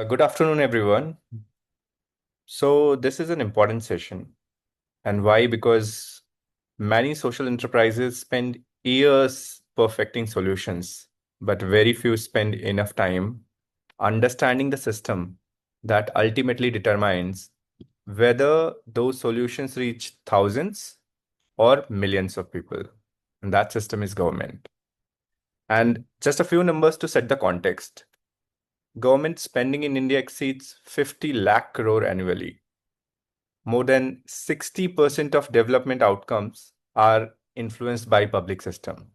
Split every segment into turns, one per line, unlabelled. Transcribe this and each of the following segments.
Good afternoon, everyone. So, this is an important session. And why? Because many social enterprises spend years perfecting solutions, but very few spend enough time understanding the system that ultimately determines whether those solutions reach thousands or millions of people. And that system is government. And just a few numbers to set the context. Government spending in India exceeds 50 lakh crore annually. More than 60% of development outcomes are influenced by public system.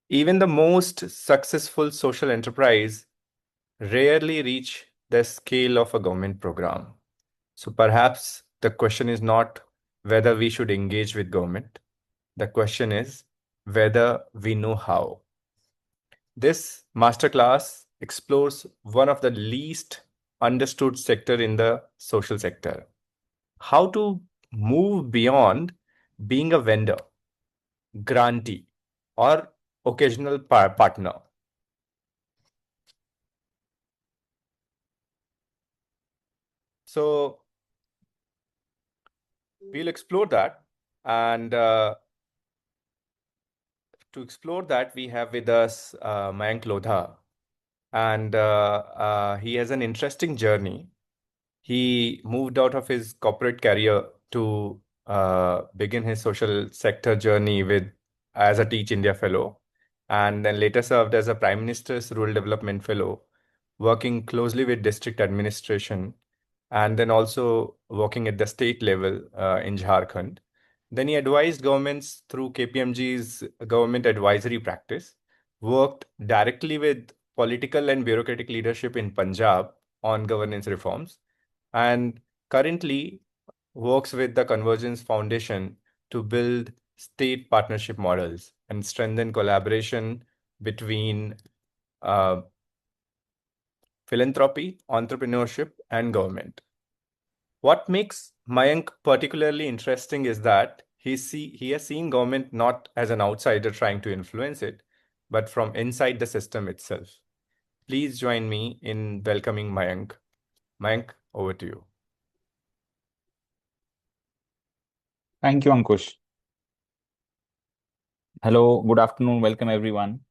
Even the most successful social enterprise rarely reach the scale of a government program. So perhaps the question is not whether we should engage with government. The question is whether we know how. This masterclass explores one of the least understood sector in the social sector. How to move beyond being a vendor, grantee, or occasional partner. So we'll explore that. And to explore that, we have with us Mayank Lodha. And he has an interesting journey. He moved out of his corporate career to begin his social sector journey with as a Teach India Fellow, and then later served as a Prime Minister's Rural Development Fellow, working closely with district administration, and then also working at the state level in Jharkhand. Then he advised governments through KPMG's government advisory practice, worked directly with political and bureaucratic leadership in Punjab on governance reforms, and currently works with the Convergence Foundation to build state partnership models and strengthen collaboration between uh, philanthropy, entrepreneurship, and government. What makes Mayank particularly interesting is that he has seen government not as an outsider trying to influence it, but from inside the system itself. Please join me in welcoming Mayank. Mayank, over to you.
Thank you, Ankush. Hello, good afternoon, welcome everyone.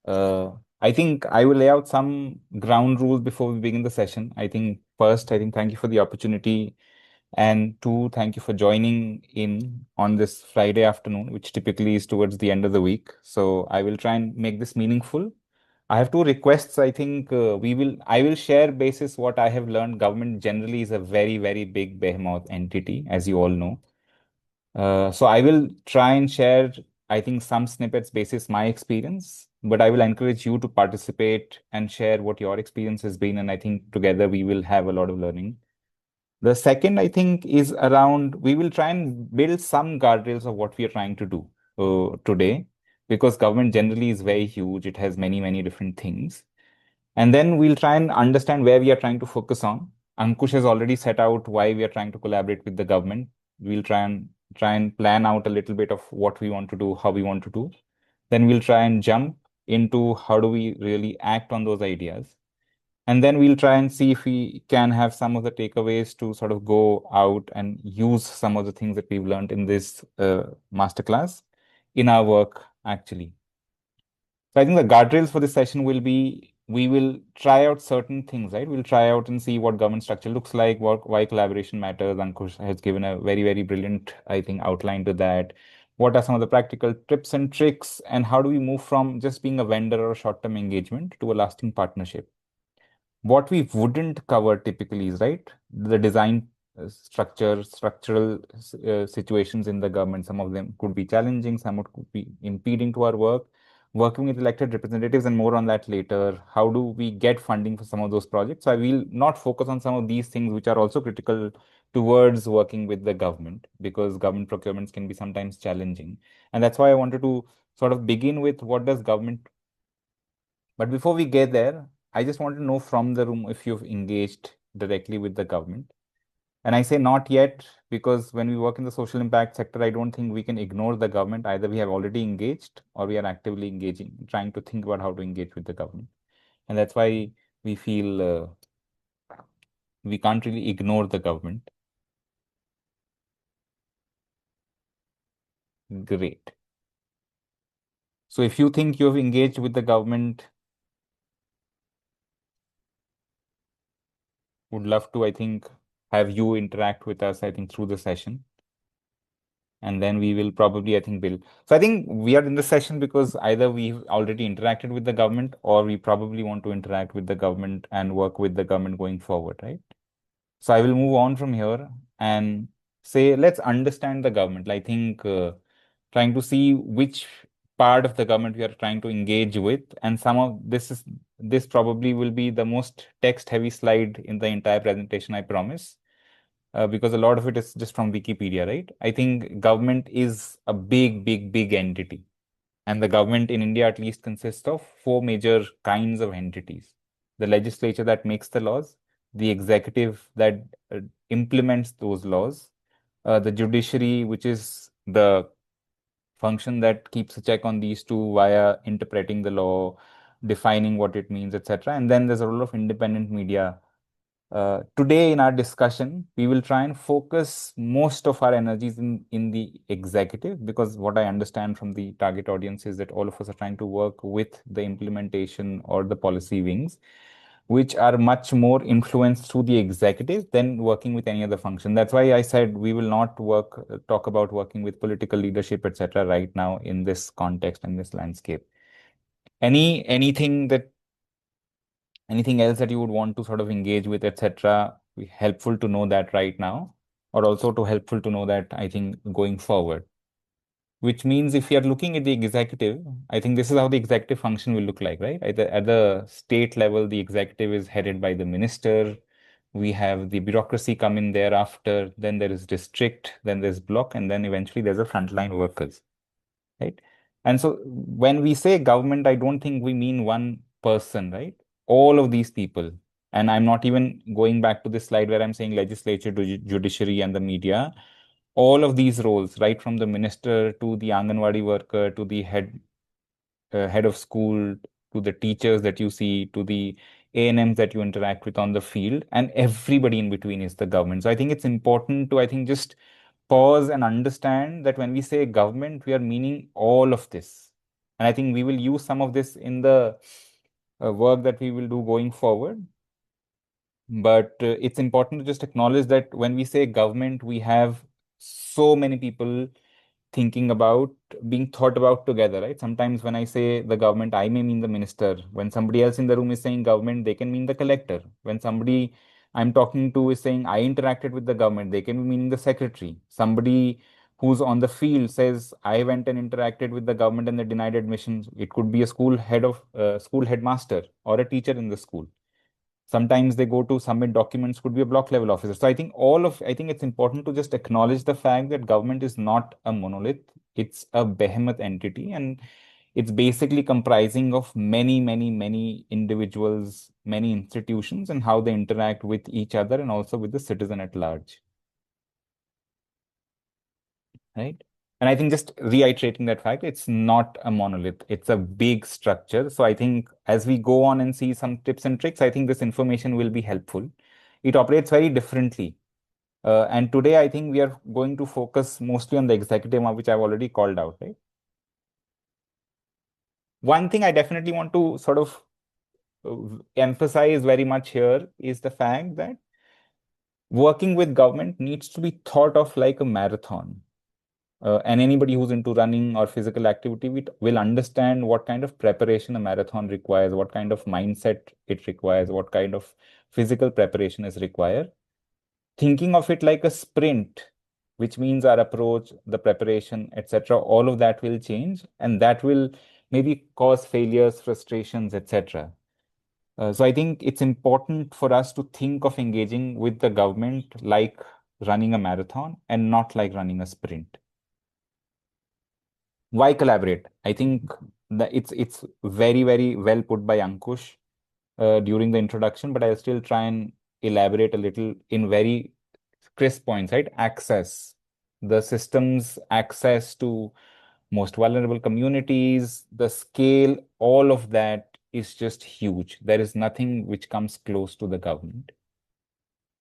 I think I will lay out some ground rules before we begin the session. First, thank you for the opportunity, and two, thank you for joining in on this Friday afternoon, which typically is towards the end of the week. So I will try and make this meaningful. I have two requests. I will share basis what I have learned. Government generally is a very, very big behemoth entity, as you all know. So I will try and share, some snippets basis my experience, but I will encourage you to participate and share what your experience has been. And I think together we will have a lot of learning. The second, is around we will try and build some guardrails of what we are trying to do today, because government generally is very huge. It has many, many different things. And then we'll try and understand where we are trying to focus on. Ankush has already set out why we are trying to collaborate with the government. We'll try and plan out a little bit of what we want to do, how we want to do. Then we'll try and jump into how do we really act on those ideas. And then we'll try and see if we can have some of the takeaways to sort of go out and use some of the things that we've learned in this masterclass in our work, actually. So I think the guardrails for this session will be we will try out certain things, right? We'll try out and see what government structure looks like, why collaboration matters. Ankush has given a very, very brilliant, outline to that. What are some of the practical tips and tricks, and how do we move from just being a vendor or a short-term engagement to a lasting partnership? What we wouldn't cover typically is, right, the design structural situations in the government. Some of them could be challenging, some could be impeding to our work. Working with elected representatives, and more on that later. How do we get funding for some of those projects? So I will not focus on some of these things which are also critical towards working with the government, because government procurements can be sometimes challenging. And that's why I wanted to sort of begin with what does government. But before we get there, I just want to know from the room if you've engaged directly with the government. And I say not yet, because when we work in the social impact sector, I don't think we can ignore the government. Either we have already engaged or we are actively engaging, trying to think about how to engage with the government. And that's why we feel we can't really ignore the government. Great. So if you think you have engaged with the government, would love to, I think, have you interact with us, I think, through the session. And then we will probably, I think, build. So I think we are in the session because either we've already interacted with the government or we probably want to interact with the government and work with the government going forward, right? So I will move on from here and say, let's understand the government. I think trying to see which part of the government we are trying to engage with, and some of this probably will be the most text heavy slide in the entire presentation, I promise, because a lot of it is just from Wikipedia, right? I think government is a big, big, big entity. And the government in India at least consists of four major kinds of entities: the legislature that makes the laws, the executive that implements those laws, the judiciary, which is the function that keeps a check on these two via interpreting the law, defining what it means, etc. And then there's a role of independent media. Today, in our discussion, we will try and focus most of our energies in the executive, because what I understand from the target audience is that all of us are trying to work with the implementation or the policy wings, which are much more influenced through the executive than working with any other function. That's why I said we will not talk about working with political leadership, etc., right now in this context and this landscape. Anything else that you would want to sort of engage with, etc., be helpful to know that right now, or also to helpful to know that, I think, going forward. Which means if you are looking at the executive, I think this is how the executive function will look like, right? At the state level, the executive is headed by the minister. We have the bureaucracy come in thereafter. Then there is district, then there's block, and then eventually there's a frontline workers, right? And so when we say government, I don't think we mean one person, right? All of these people. And I'm not even going back to this slide where I'm saying legislature, judiciary, and the media. All of these roles, right from the minister to the Anganwadi worker to the head of school to the teachers that you see to the A&Ms that you interact with on the field, and everybody in between is the government. So I think it's important to, I think, just pause and understand that when we say government, we are meaning all of this. And I think we will use some of this in the work that we will do going forward. But it's important to just acknowledge that when we say government, we have so many people thinking about being thought about together, right? Sometimes when I say the government, I may mean the minister. When somebody else in the room is saying government, they can mean the collector. When somebody I'm talking to is saying I interacted with the government, they can be meaning the secretary. Somebody who's on the field says I went and interacted with the government and they denied admissions. It could be a school headmaster or a teacher in the school. Sometimes they go to submit documents, could be a block level officer. So I think it's important to just acknowledge the fact that government is not a monolith. It's a behemoth entity, and it's basically comprising of many, many, many individuals, many institutions, and how they interact with each other and also with the citizen at large. Right? And I think just reiterating that fact, it's not a monolith, it's a big structure. So I think as we go on and see some tips and tricks, I think this information will be helpful. It operates very differently. And today, I think we are going to focus mostly on the executive, which I've already called out, right? One thing I definitely want to sort of emphasize very much here is the fact that working with government needs to be thought of like a marathon. And anybody who's into running or physical activity will understand what kind of preparation a marathon requires, what kind of mindset it requires, what kind of physical preparation is required. Thinking of it like a sprint, which means our approach, the preparation, etc., all of that will change, and that will maybe cause failures, frustrations, etc. So I think it's important for us to think of engaging with the government like running a marathon and not like running a sprint. Why collaborate? I think that it's very, very well put by Ankush during the introduction, but I'll still try and elaborate a little in very crisp points, right? Access, the system's access to most vulnerable communities, the scale, all of that is just huge. There is nothing which comes close to the government.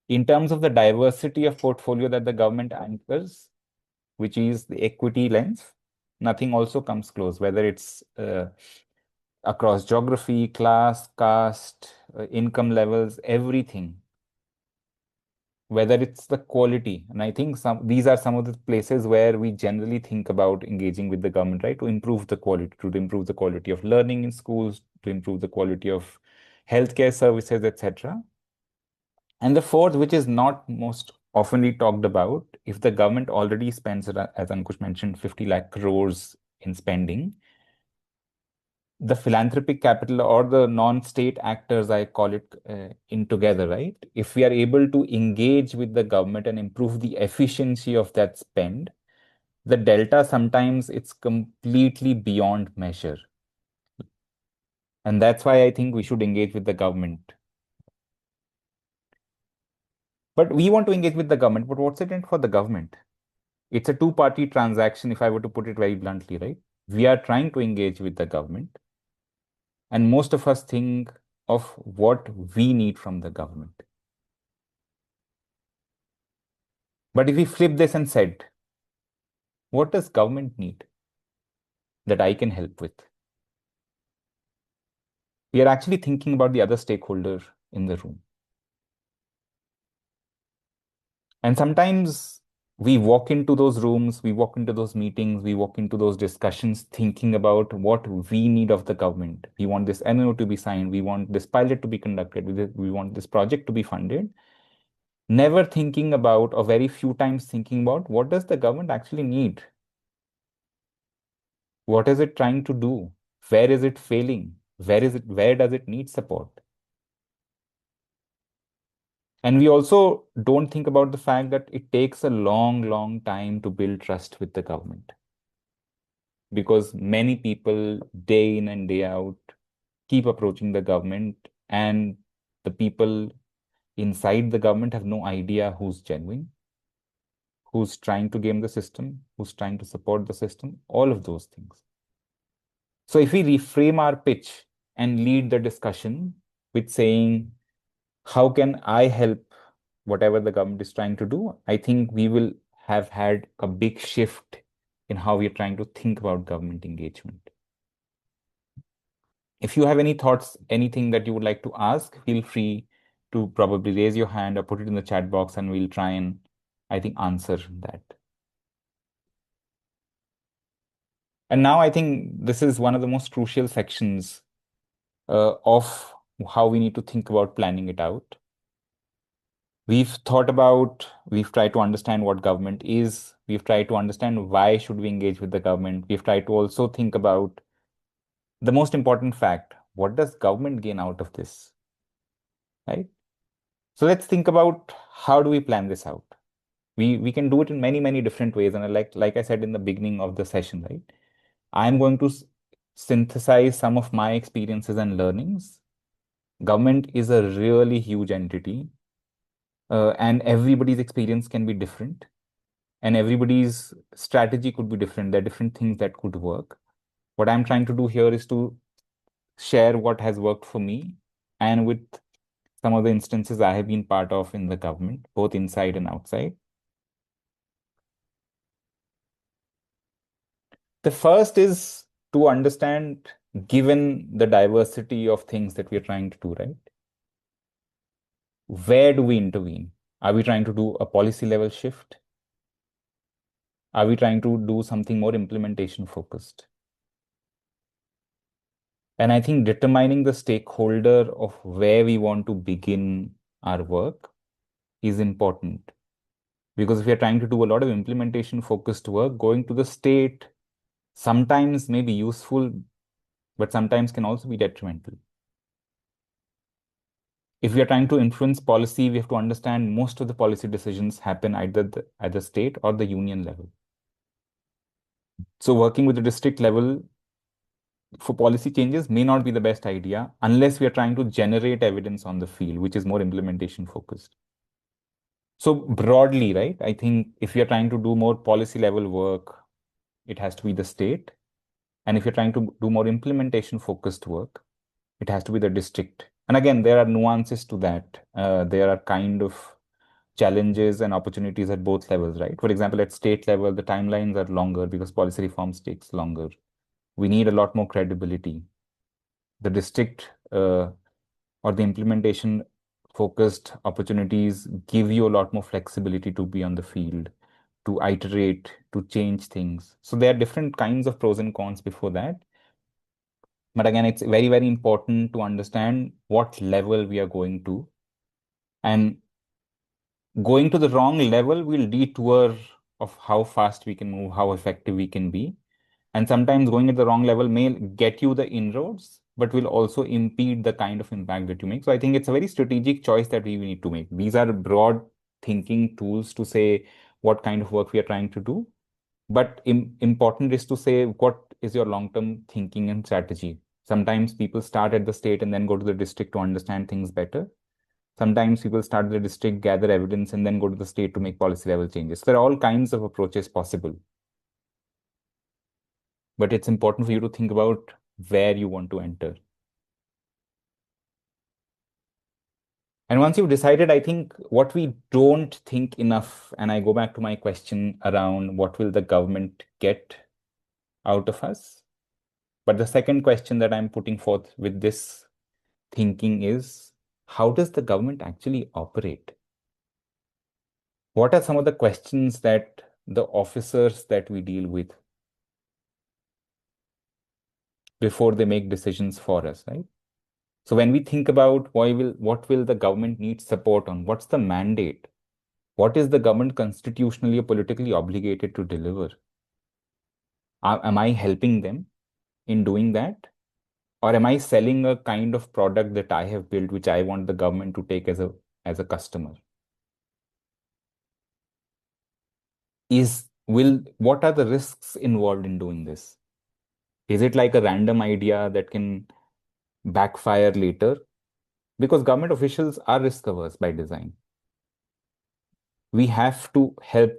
In terms of the diversity of portfolio that the government anchors, which is the equity lens, nothing also comes close, whether it's across geography, class, caste, income levels, everything, whether it's the quality. And I think these are some of the places where we generally think about engaging with the government, right? To improve the quality, to improve the quality of learning in schools, to improve the quality of healthcare services, etc. And the fourth, which is not most oftenly talked about, if the government already spends, as Ankush mentioned, 50 lakh crores in spending, the philanthropic capital or the non-state actors, I call it, in together, right? If we are able to engage with the government and improve the efficiency of that spend, the delta sometimes it's completely beyond measure. And that's why I think we should engage with the government. But we want to engage with the government, but what's it in for the government? It's a two-party transaction, if I were to put it very bluntly, right? We are trying to engage with the government, and most of us think of what we need from the government. But if we flip this and said, what does government need that I can help with? We are actually thinking about the other stakeholder in the room. And sometimes we walk into those rooms, we walk into those meetings, we walk into those discussions thinking about what we need of the government. We want this MOU to be signed, we want this pilot to be conducted, we want this project to be funded. Never thinking about, or very few times thinking about, what does the government actually need? What is it trying to do? Where is it failing? Where does it need support? And we also don't think about the fact that it takes a long, long time to build trust with the government. Because many people, day in and day out, keep approaching the government, and the people inside the government have no idea who's genuine, who's trying to game the system, who's trying to support the system, all of those things. So if we reframe our pitch and lead the discussion with saying, how can I help whatever the government is trying to do? I think we will have had a big shift in how we are trying to think about government engagement. If you have any thoughts, anything that you would like to ask, feel free to probably raise your hand or put it in the chat box, and we'll try and, I think, answer that. And now I think this is one of the most crucial sections of how we need to think about planning it out. We've tried to understand what government is. We've tried to understand why should we engage with the government. We've tried to also think about the most important fact, what does government gain out of this, right? So let's think about how do we plan this out. We can do it in many, many different ways. And like I said in the beginning of the session, right? I'm going to synthesize some of my experiences and learnings. Government is a really huge entity, and everybody's experience can be different, and everybody's strategy could be different. There are different things that could work. What I'm trying to do here is to share what has worked for me, and with some of the instances I have been part of in the government, both inside and outside. The first is to understand, given the diversity of things that we're trying to do, right? Where do we intervene? Are we trying to do a policy level shift? Are we trying to do something more implementation focused? And I think determining the stakeholder of where we want to begin our work is important. Because if we are trying to do a lot of implementation focused work, going to the state sometimes may be useful, but sometimes can also be detrimental. If we are trying to influence policy, we have to understand most of the policy decisions happen either at the state or the union level. So working with the district level for policy changes may not be the best idea unless we are trying to generate evidence on the field, which is more implementation focused. So broadly, right, I think if you're trying to do more policy level work, it has to be the state. And if you're trying to do more implementation focused work, It has to be the district. And again, there are nuances to that. There are kind of challenges and opportunities at both levels, right? For example, at state level, the timelines are longer because policy reforms takes longer. We need a lot more credibility. The district or the implementation focused opportunities give you a lot more flexibility to be on the field, to iterate, to change things. So there are different kinds of pros and cons before that. But again, it's very, very important to understand what level we are going to. And going to the wrong level will detour of how fast we can move, how effective we can be. And sometimes going at the wrong level may get you the inroads, but will also impede the kind of impact that you make. So I think it's a very strategic choice that we need to make. These are broad thinking tools to say what kind of work we are trying to do. But important is to say what is your long-term thinking and strategy. Sometimes people start at the state and then go to the district to understand things better. Sometimes people start at the district, gather evidence, and then go to the state to make policy level changes. There are all kinds of approaches possible. But it's important for you to think about where you want to enter. And once you've decided, I think what we don't think enough, and I go back to my question around what will the government get out of us? But the second question that I'm putting forth with this thinking is, how does the government actually operate? What are some of the questions that the officers that we deal with before they make decisions for us, right? So when we think about what will the government need support on, what's the mandate? What is the government constitutionally or politically obligated to deliver? Am I helping them in doing that? Or am I selling a kind of product that I have built, which I want the government to take as a customer? What are the risks involved in doing this? Is it like a random idea that can backfire later? Because government officials are risk averse by design. We have to help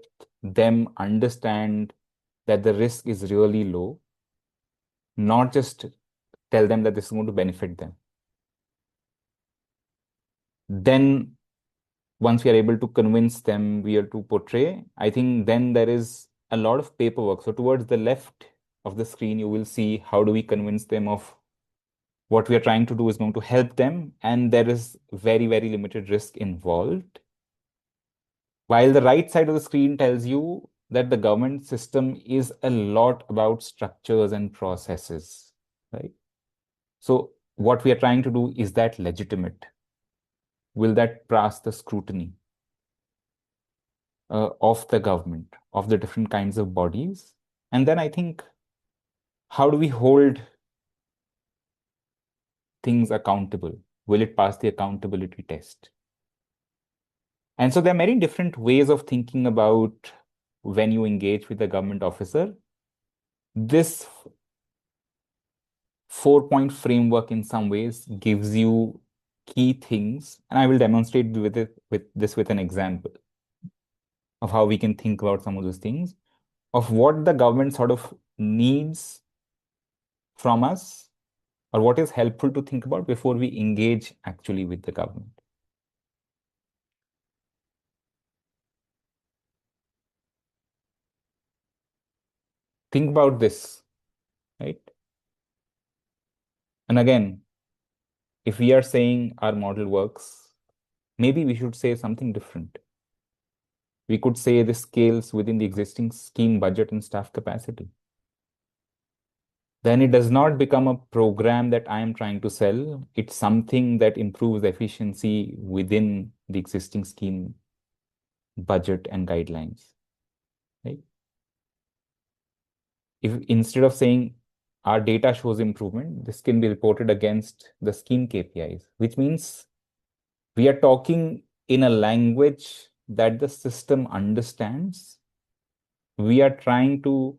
them understand that the risk is really low, not just tell them that this is going to benefit them. Then, once we are able to convince them, we are to portray, I think then there is a lot of paperwork. So, towards the left of the screen, you will see how do we convince them of what we are trying to do is going to help them, and there is very, very limited risk involved. While the right side of the screen tells you that the government system is a lot about structures and processes, right? So what we are trying to do, is that legitimate? Will that pass the scrutiny of the government, of the different kinds of bodies? And then I think, how do we hold things accountable? Will it pass the accountability test? And so there are many different ways of thinking about when you engage with a government officer. This 4-point framework in some ways gives you key things, and I will demonstrate with an example of how we can think about some of those things, of what the government sort of needs from us, or what is helpful to think about before we engage actually with the government. Think about this, right? And again, if we are saying our model works, maybe we should say something different. We could say this scales within the existing scheme budget and staff capacity. Then it does not become a program that I am trying to sell. It's something that improves efficiency within the existing scheme budget and guidelines, right? If instead of saying our data shows improvement, this can be reported against the scheme KPIs, which means we are talking in a language that the system understands. We are trying to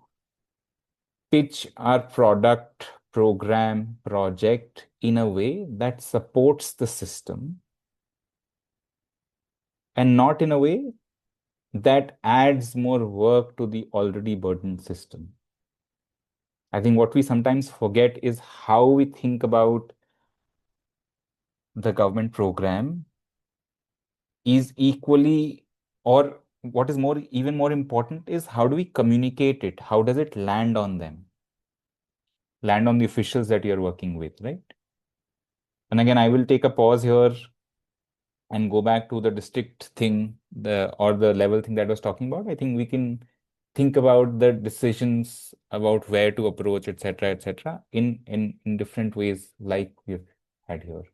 pitch our product, program, project in a way that supports the system and not in a way that adds more work to the already burdened system. I think what we sometimes forget is how we think about the government program is equally, or what is more, even more important is how do we communicate it? How does it land on them? Land on the officials that you're working with, right? And again, I will take a pause here and go back to the district thing, the level thing that I was talking about. I think we can think about the decisions about where to approach, etc., in different ways, like we've had here.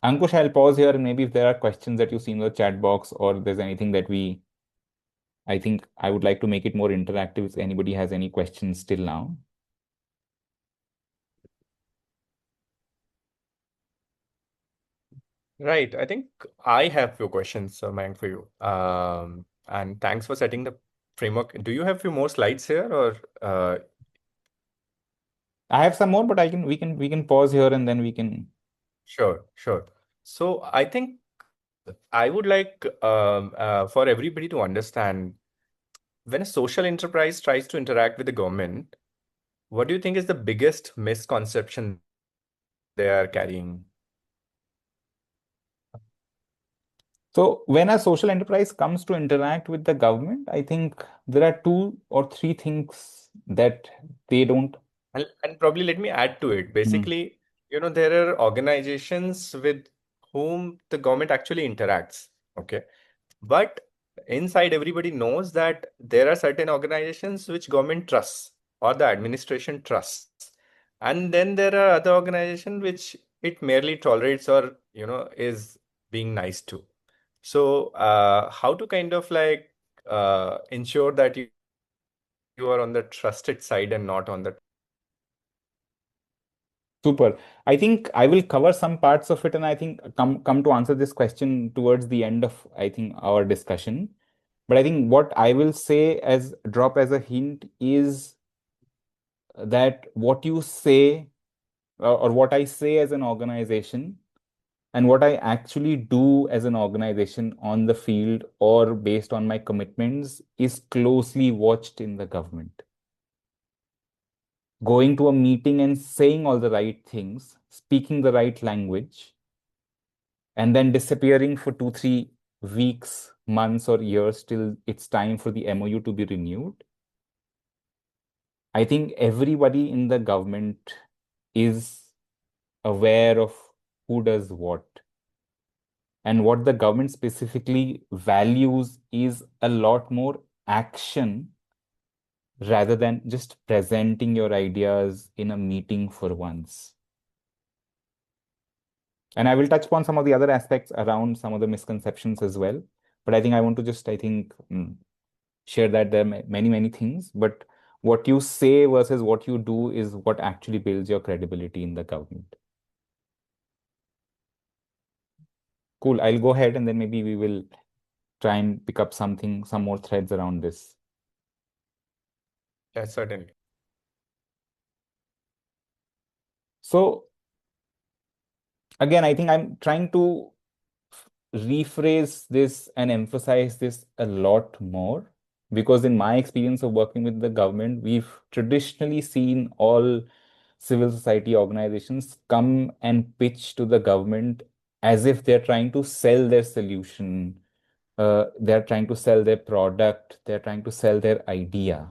Ankush, I'll pause here, and maybe if there are questions that you see in the chat box, or there's anything that I think I would like to make it more interactive if anybody has any questions still now.
Right. I think I have few questions, Mayank, for you. And thanks for setting the framework. Do you have few more slides here, or
I have some more, but we can pause here and then we can.
sure, sure. So I think I would like for everybody to understand when a social enterprise tries to interact with the government, what do you think is the biggest misconception they are carrying?
So when a social enterprise comes to interact with the government, I think there are two or three things that they don't.
And probably let me add to it.
Hmm.
Basically, there are organizations with whom the government actually interacts. Okay. But inside, everybody knows that there are certain organizations which government trusts or the administration trusts. And then there are other organizations which it merely tolerates or, is being nice to. So, how to kind of like ensure that you are on the trusted side and not on the.
Super. I think I will cover some parts of it, and I think come to answer this question towards the end of, I think, our discussion. But I think what I will say as drop as a hint is that what you say, or what I say as an organization, and what I actually do as an organization on the field or based on my commitments is closely watched in the government. Going to a meeting and saying all the right things, speaking the right language, and then disappearing for 2, 3 weeks, months, or years till it's time for the MOU to be renewed. I think everybody in the government is aware of who does what. And what the government specifically values is a lot more action rather than just presenting your ideas in a meeting for once. And I will touch upon some of the other aspects around some of the misconceptions as well. But I think I want to just, share that there are many, many things. But what you say versus what you do is what actually builds your credibility in the government. Cool. I'll go ahead and then maybe we will try and pick up some more threads around this.
Yeah, certainly.
So again, I think I'm trying to rephrase this and emphasize this a lot more because in my experience of working with the government, we've traditionally seen all civil society organizations come and pitch to the government as if they're trying to sell their solution, they're trying to sell their product, they're trying to sell their idea.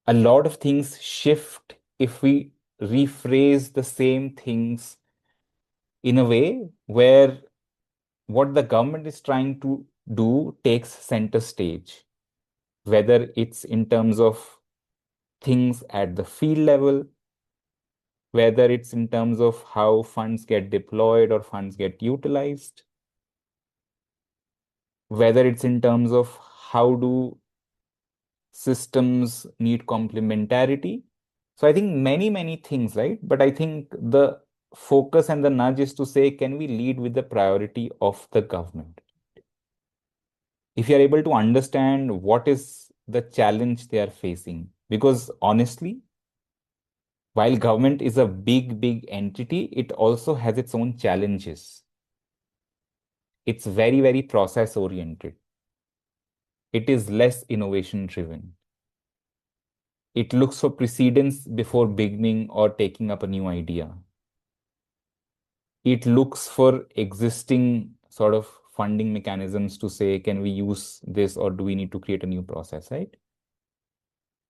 A lot of things shift if we rephrase the same things in a way where what the government is trying to do takes center stage, whether it's in terms of things at the field level, whether it's in terms of how funds get deployed or funds get utilized, whether it's in terms of how do systems need complementarity. So I think many, many things, right? But I think the focus and the nudge is to say, can we lead with the priority of the government? If you're able to understand what is the challenge they are facing, because honestly, while government is a big, big entity, it also has its own challenges. It's very, very process oriented. it is less innovation driven. It looks for precedence before beginning or taking up a new idea. It looks for existing sort of funding mechanisms to say, can we use this or do we need to create a new process, right?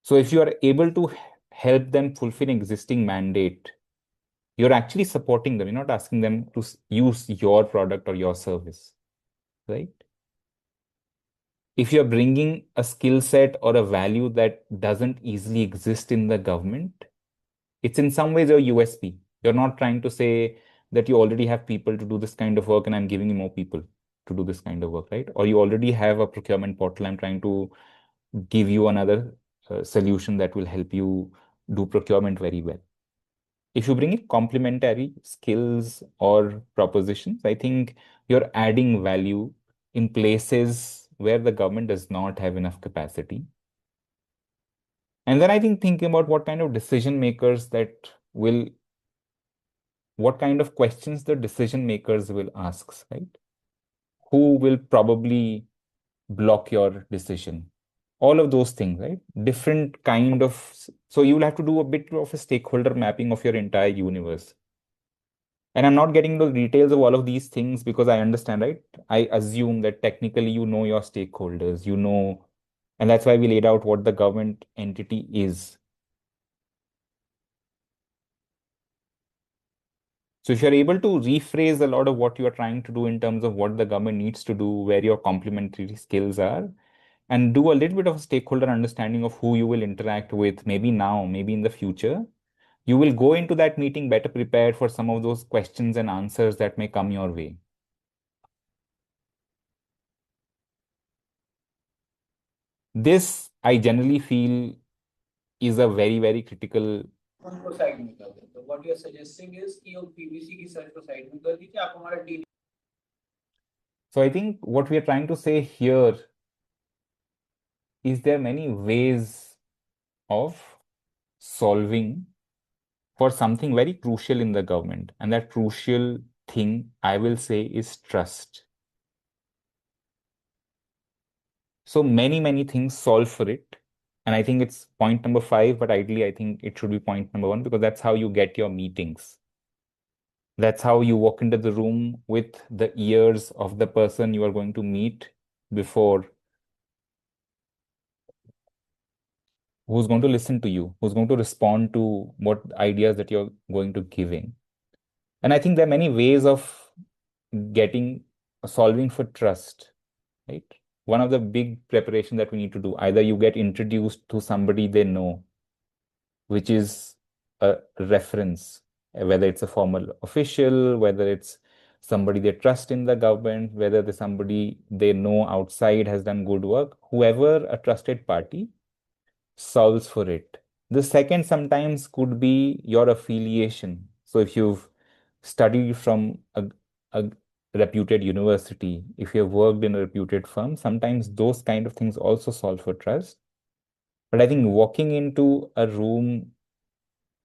So if you are able to help them fulfill existing mandate, you're actually supporting them. You're not asking them to use your product or your service, right? If you're bringing a skill set or a value that doesn't easily exist in the government, it's in some ways your USP. You're not trying to say that you already have people to do this kind of work and I'm giving you more people to do this kind of work, right? Or you already have a procurement portal. I'm trying to give you another solution that will help you do procurement very well. If you bring in complementary skills or propositions, I think you're adding value in places where the government does not have enough capacity. And then I think thinking about what kind of decision makers that will, what kind of questions the decision makers will ask, right? Who will probably block your decision? All of those things, right? Different kind of, so you will have to do a bit of a stakeholder mapping of your entire universe. And I'm not getting into the details of all of these things because I understand, right? I assume that technically you know your stakeholders, you know, and that's why we laid out what the government entity is. So if you're able to rephrase a lot of what you are trying to do in terms of what the government needs to do, where your complementary skills are, and do a little bit of a stakeholder understanding of who you will interact with, maybe now, maybe in the future, you will go into that meeting better prepared for some of those questions and answers that may come your way. This, I generally feel, is a very, very critical. उनको side में कर देते हो. What you're suggesting is कि वो PVC की search को side में कर दीजिए, आप हमारा D. So I think what we are trying to say here is there are many ways of solving for something very crucial in the government. And that crucial thing, I will say, is trust. So many, many things solve for it. And I think it's point number 5, but ideally, I think it should be point number 1 because that's how you get your meetings. That's how you walk into the room with the ears of the person you are going to meet before, who's going to listen to you, who's going to respond to what ideas that you're going to giving. And I think there are many ways of getting solving for trust, right? One of the big preparation that we need to do, either you get introduced to somebody they know, which is a reference, whether it's a formal official, whether it's somebody they trust in the government, whether there's somebody they know outside has done good work, whoever a trusted party solves for it. The second sometimes could be your affiliation. So if you've studied from a reputed university, if you've worked in a reputed firm, sometimes those kind of things also solve for trust. But I think walking into a room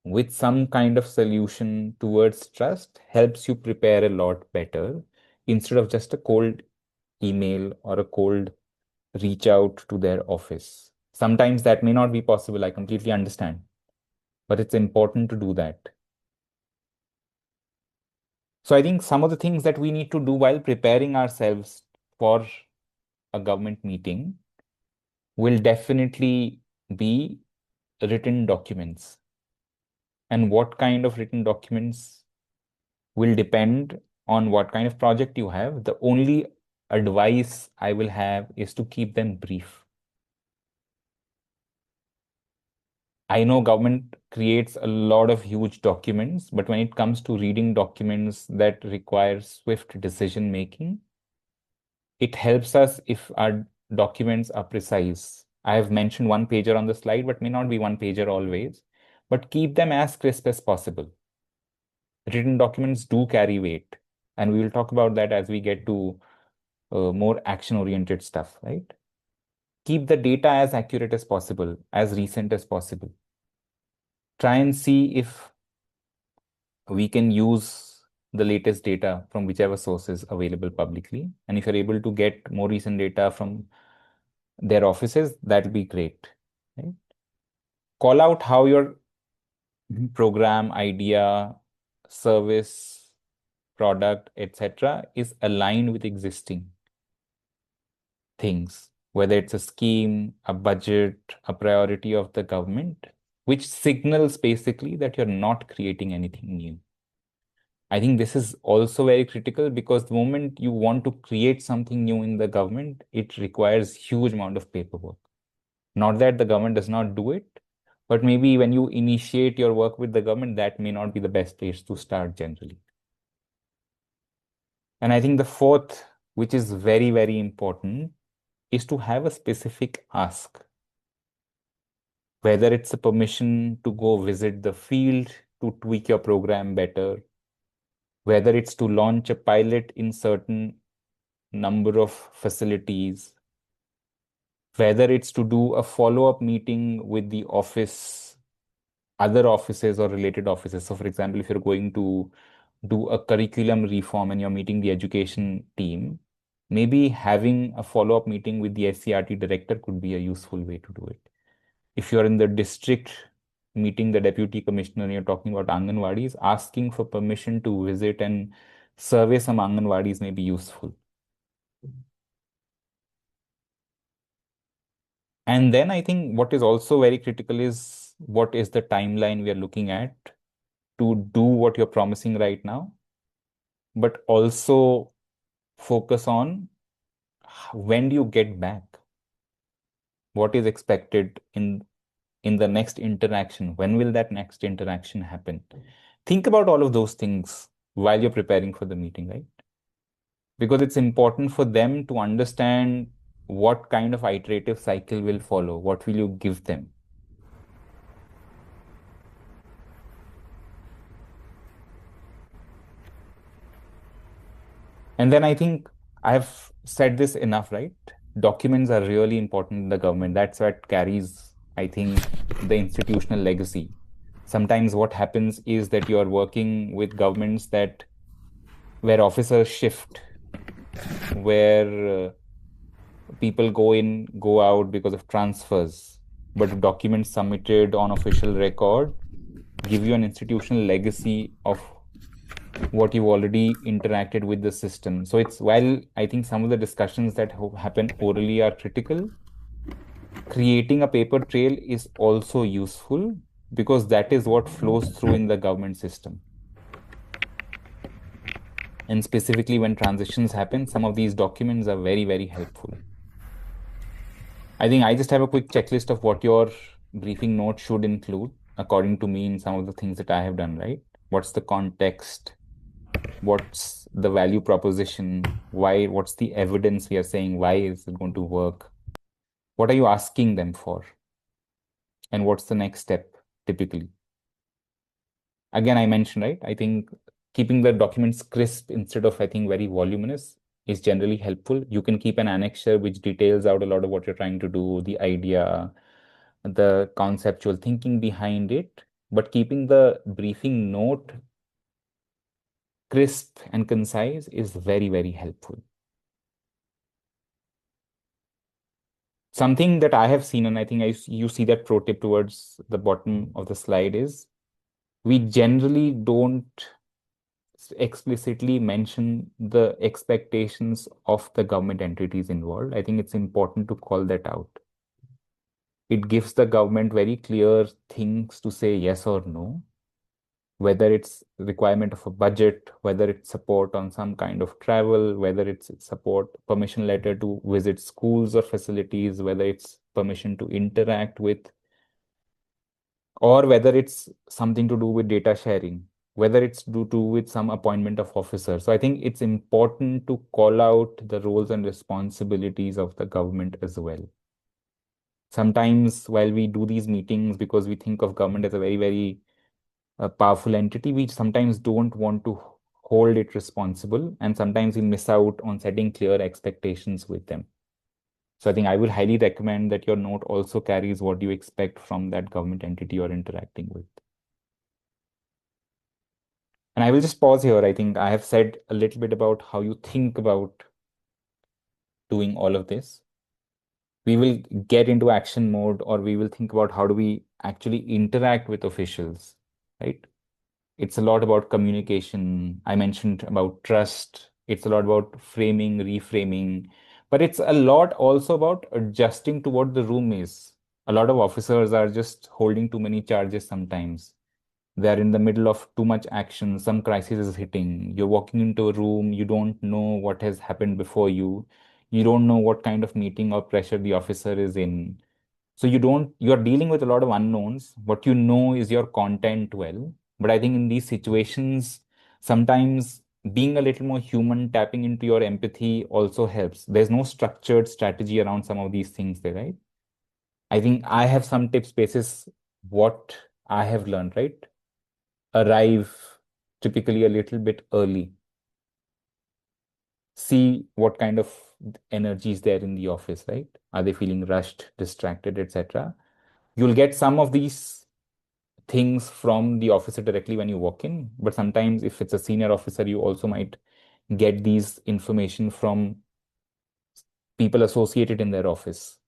with some kind of solution towards trust helps you prepare a lot better instead of just a cold email or a cold reach out to their office. Sometimes that may not be possible. I completely understand, but it's important to do that. So I think some of the things that we need to do while preparing ourselves for a government meeting will definitely be written documents. And what kind of written documents will depend on what kind of project you have. The only advice I will have is to keep them brief. I know government creates a lot of huge documents, but when it comes to reading documents that require swift decision making, it helps us if our documents are precise. I have mentioned one pager on the slide, but may not be one pager always, but keep them as crisp as possible. Written documents do carry weight, and we will talk about that as we get to more action oriented stuff, right? Keep the data as accurate as possible, as recent as possible. Try and see if we can use the latest data from whichever source is available publicly. And if you're able to get more recent data from their offices, that'll be great. Right? Call out how your program, idea, service, product, etc., is aligned with existing things, whether it's a scheme, a budget, a priority of the government, which signals basically that you're not creating anything new. I think this is also very critical because the moment you want to create something new in the government, it requires huge amount of paperwork. Not that the government does not do it, but maybe when you initiate your work with the government, that may not be the best place to start generally. And I think the fourth, which is very, very important, is to have a specific ask. Whether it's a permission to go visit the field to tweak your program better, whether it's to launch a pilot in certain number of facilities, whether it's to do a follow-up meeting with the office, other offices or related offices. So, for example, if you're going to do a curriculum reform and you're meeting the education team, maybe having a follow-up meeting with the SCRT director could be a useful way to do it. If you're in the district meeting the deputy commissioner and you're talking about Anganwadis, asking for permission to visit and survey some Anganwadis may be useful. And then I think what is also very critical is what is the timeline we are looking at to do what you're promising right now, but also focus on when do you get back? What is expected in the next interaction? When will that next interaction happen? Think about all of those things while you're preparing for the meeting, right? Because it's important for them to understand what kind of iterative cycle will follow. What will you give them? And then I think I have said this enough, right? Documents are really important in the government. That's what carries, I think, the institutional legacy. Sometimes what happens is that you are working with governments that where officers shift, where people go in, go out because of transfers, but documents submitted on official record give you an institutional legacy of what you've already interacted with the system. So it's while I think some of the discussions that happen orally are critical, creating a paper trail is also useful because that is what flows through in the government system. And specifically when transitions happen, some of these documents are very, very helpful. I think I just have a quick checklist of what your briefing note should include, according to me, in some of the things that I have done, right? What's the context? What's the value proposition? Why? What's the evidence we are saying? Why is it going to work? What are you asking them for? And what's the next step typically? Again, I mentioned, right? I think keeping the documents crisp instead of, I think, very voluminous is generally helpful. You can keep an annexure which details out a lot of what you're trying to do, the idea, the conceptual thinking behind it, but keeping the briefing note crisp and concise is very, very helpful. Something that I have seen, and I think you see that pro tip towards the bottom of the slide is we generally don't explicitly mention the expectations of the government entities involved. I think it's important to call that out. It gives the government very clear things to say yes or no, whether it's requirement of a budget, whether it's support on some kind of travel, whether it's support, permission letter to visit schools or facilities, whether it's permission to interact with, or whether it's something to do with data sharing, whether it's to do with some appointment of officers. So I think it's important to call out the roles and responsibilities of the government as well. Sometimes while we do these meetings, because we think of government as a very, very powerful entity, we sometimes don't want to hold it responsible, and sometimes we miss out on setting clear expectations with them. So I think I will highly recommend that your note also carries what you expect from that government entity you're interacting with. And I will just pause here. I think I have said a little bit about how you think about doing all of this. we will get into action mode, or we will think about how do we actually interact with officials, right? It's a lot about communication. I mentioned about trust. It's a lot about framing, reframing, but it's a lot also about adjusting to what the room is. A lot of officers are just holding too many charges sometimes. They're in the middle of too much action. Some crisis is hitting. You're walking into a room, you don't know what has happened before you. You don't know what kind of meeting or pressure the officer is in. So you're dealing with a lot of unknowns. What you know is your content well. But I think in these situations, sometimes being a little more human, tapping into your empathy also helps. There's no structured strategy around some of these things there, right? I think I have some tips basis what I have learned, right? Arrive typically a little bit early. See what kind of energy is there in the office, right? Are they feeling rushed, distracted, etc.? You'll get some of these things from the officer directly when you walk in, but sometimes if it's a senior officer, you also might get these information from people associated in their office.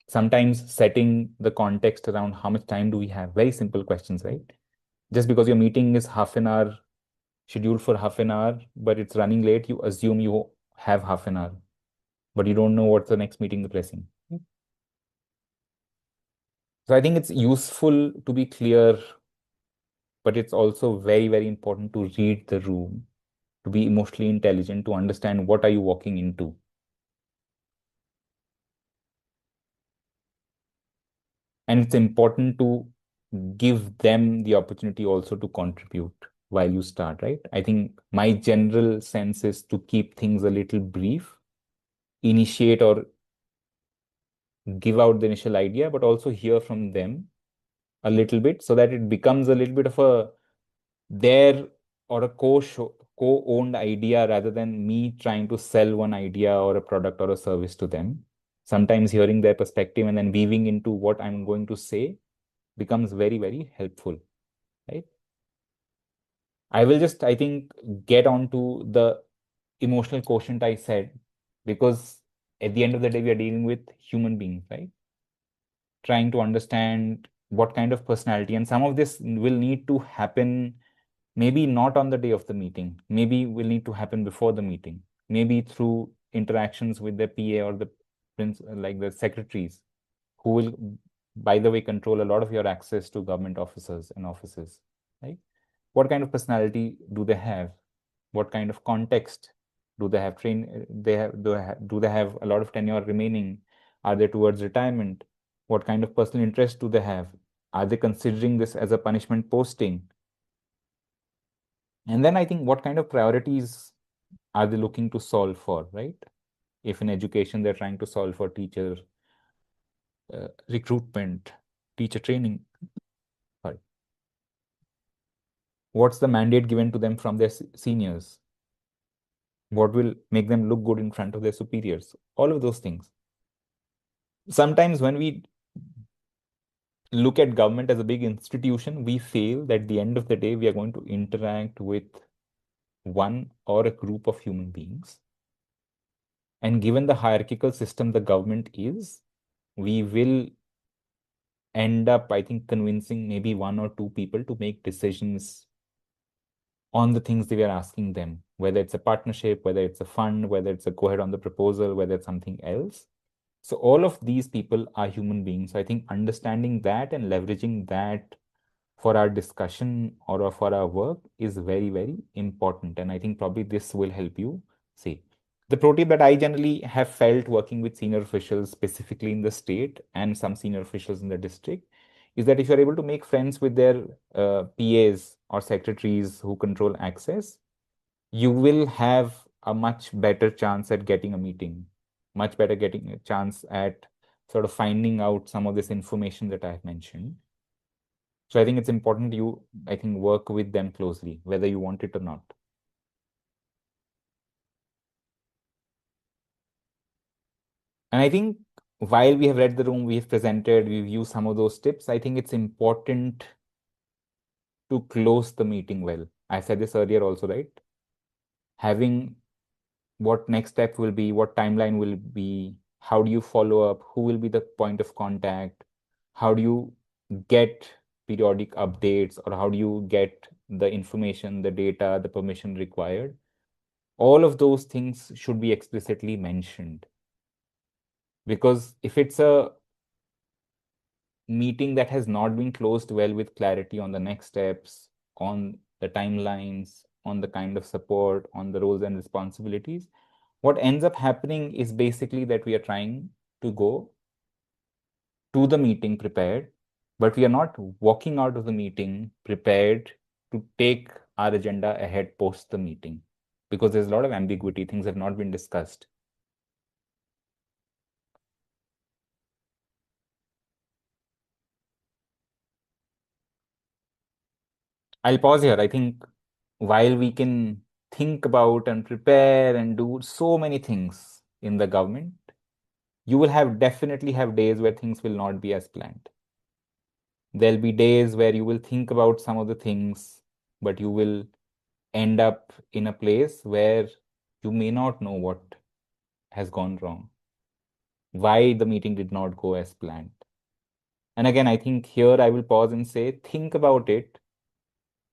Sometimes setting the context around how much time do we have, very simple questions, right? Just because your meeting is half an hour, scheduled for half an hour, but it's running late, you assume you have half an hour, but you don't know what's the next meeting replacing. So I think it's useful to be clear, but it's also very, very important to read the room, to be emotionally intelligent, to understand what are you walking into. And it's important to give them the opportunity also to contribute while you start, right? I think my general sense is to keep things a little brief, initiate or give out the initial idea, but also hear from them a little bit so that it becomes a little bit of a their or a co-owned idea rather than me trying to sell one idea or a product or a service to them. Sometimes hearing their perspective and then weaving into what I'm going to say becomes very, very helpful, right? I will just, I think, get on to the emotional quotient I said, because at the end of the day, we are dealing with human beings, right? Trying to understand what kind of personality, and some of this will need to happen maybe not on the day of the meeting, maybe will need to happen before the meeting, maybe through interactions with the PA or the like the secretaries, who will, by the way, control a lot of your access to government officers and offices, right? What kind of personality do they have? What kind of context do they have? Do they have a lot of tenure remaining? Are they towards retirement? What kind of personal interest do they have? Are they considering this as a punishment posting? And then I think what kind of priorities are they looking to solve for, right? If in education they're trying to solve for teacher recruitment, teacher training, sorry, what's the mandate given to them from their seniors? What will make them look good in front of their superiors? All of those things. Sometimes when we look at government as a big institution, we feel that at the end of the day, we are going to interact with one or a group of human beings. And given the hierarchical system the government is, we will end up, I think, convincing maybe one or two people to make decisions on the things they were asking them, whether it's a partnership, whether it's a fund, whether it's a go ahead on the proposal, whether it's something else. So all of these people are human beings. So I think understanding that and leveraging that for our discussion or for our work is very, very important. And I think probably this will help you see. The pro tip that I generally have felt working with senior officials, specifically in the state and some senior officials in the district, is that if you're able to make friends with their PAs or secretaries who control access, you will have a much better chance at getting a meeting, much better getting a chance at sort of finding out some of this information that I've mentioned. So I think it's important you, I think, work with them closely, whether you want it or not. And I think while we have read the room, we've presented, we've used some of those tips, I think it's important to close the meeting well. I said this earlier also, right? Having what next step will be, what timeline will be, How do you follow up? Who will be the point of contact? How do you get periodic updates, or how do you get the information, the data, the permission required? All of those things should be explicitly mentioned. Because if it's a meeting that has not been closed well with clarity on the next steps, on the timelines, on the kind of support, on the roles and responsibilities, what ends up happening is basically that we are trying to go to the meeting prepared, but we are not walking out of the meeting prepared to take our agenda ahead post the meeting, because there's a lot of ambiguity. Things have not been discussed. I'll pause here. I think while we can think about and prepare and do so many things in the government, you will definitely have days where things will not be as planned. There'll be days where you will think about some of the things, but you will end up in a place where you may not know what has gone wrong, why the meeting did not go as planned. And again, I think here I will pause and say, think about it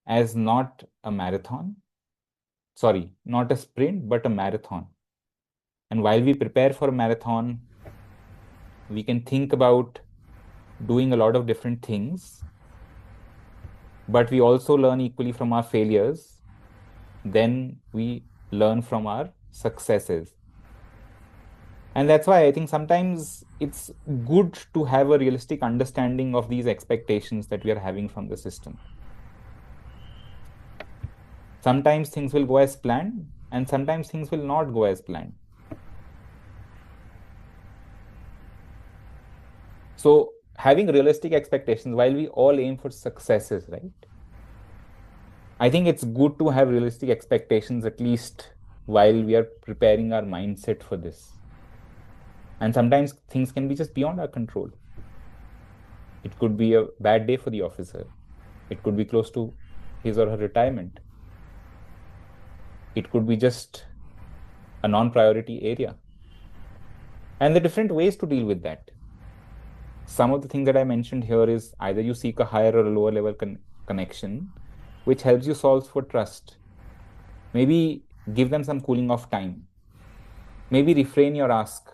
as not a marathon. Sorry, not a sprint, but a marathon. And while we prepare for a marathon, we can think about doing a lot of different things, but we also learn equally from our failures. Then we learn from our successes. And that's why I think sometimes it's good to have a realistic understanding of these expectations that we are having from the system. Sometimes things will go as planned, and sometimes things will not go as planned. So, having realistic expectations, while we all aim for successes, right? I think it's good to have realistic expectations, at least while we are preparing our mindset for this. And sometimes things can be just beyond our control. It could be a bad day for the officer. It could be close to his or her retirement. It could be just a non-priority area. And the different ways to deal with that. Some of the things that I mentioned here is either you seek a higher or a lower level connection, which helps you solve for trust. Maybe give them some cooling off time. Maybe refrain your ask.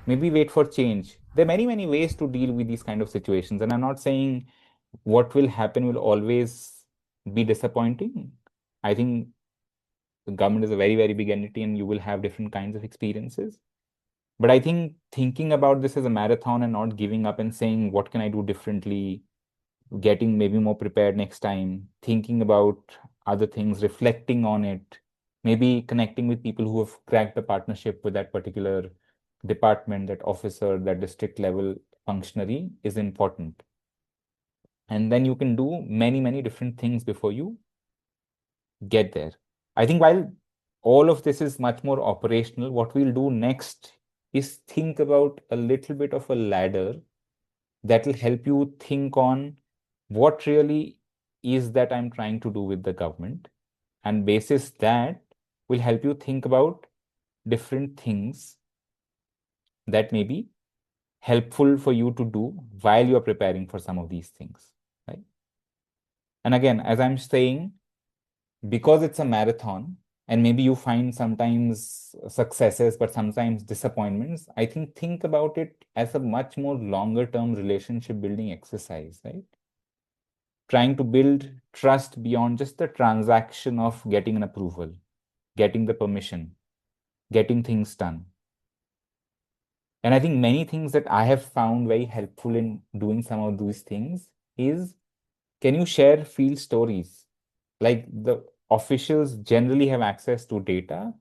Maybe wait for change. There are many, many ways to deal with these kind of situations. And I'm not saying what will happen will always be disappointing. I think the government is a very, very big entity and you will have different kinds of experiences. But I think thinking about this as a marathon and not giving up and saying, what can I do differently? Getting maybe more prepared next time, thinking about other things, reflecting on it, maybe connecting with people who have cracked a partnership with that particular department, that officer, that district level functionary is important. And then you can do many, many different things before you get there. I think while all of this is much more operational, what we'll do next is think about a little bit of a ladder that will help you think on what really is that I'm trying to do with the government. And basis that will help you think about different things that may be helpful for you to do while you're preparing for some of these things, right? And again, as I'm saying, because it's a marathon and maybe you find sometimes successes but sometimes disappointments, I think about it as a much more longer term relationship building exercise, right? Trying to build trust beyond just the transaction of getting an approval, getting the permission, getting things done. And I think many things that I have found very helpful in doing some of these things is, can you share field stories? Like, the officials generally have access to data,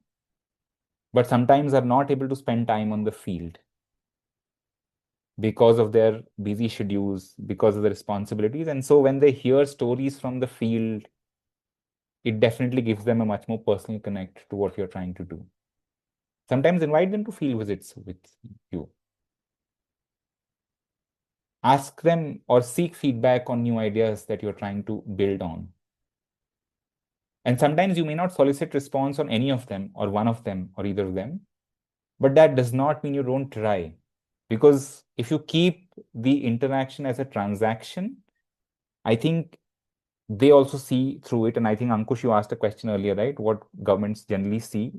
but sometimes are not able to spend time on the field because of their busy schedules, because of the responsibilities. And so when they hear stories from the field, it definitely gives them a much more personal connect to what you're trying to do. Sometimes invite them to field visits with you. Ask them or seek feedback on new ideas that you're trying to build on. And sometimes you may not solicit response on any of them or one of them or either of them, But that does not mean you don't try. Because if you keep the interaction as a transaction, I think they also see through it. And I think, Ankush, you asked a question earlier, right? What governments generally see.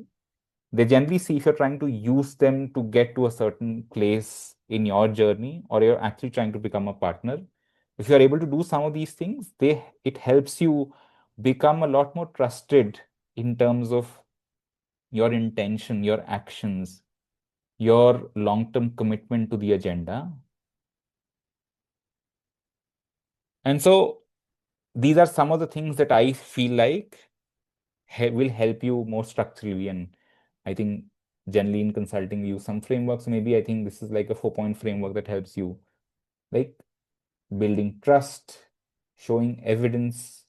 They generally see if you're trying to use them to get to a certain place in your journey, or you're actually trying to become a partner. If you're able to do some of these things, it helps you become a lot more trusted in terms of your intention, your actions, your long-term commitment to the agenda. And so these are some of the things that I feel like will help you more structurally. And I think generally in consulting, we use some frameworks. Maybe I think this is like a 4-point framework that helps you, like building trust, showing evidence,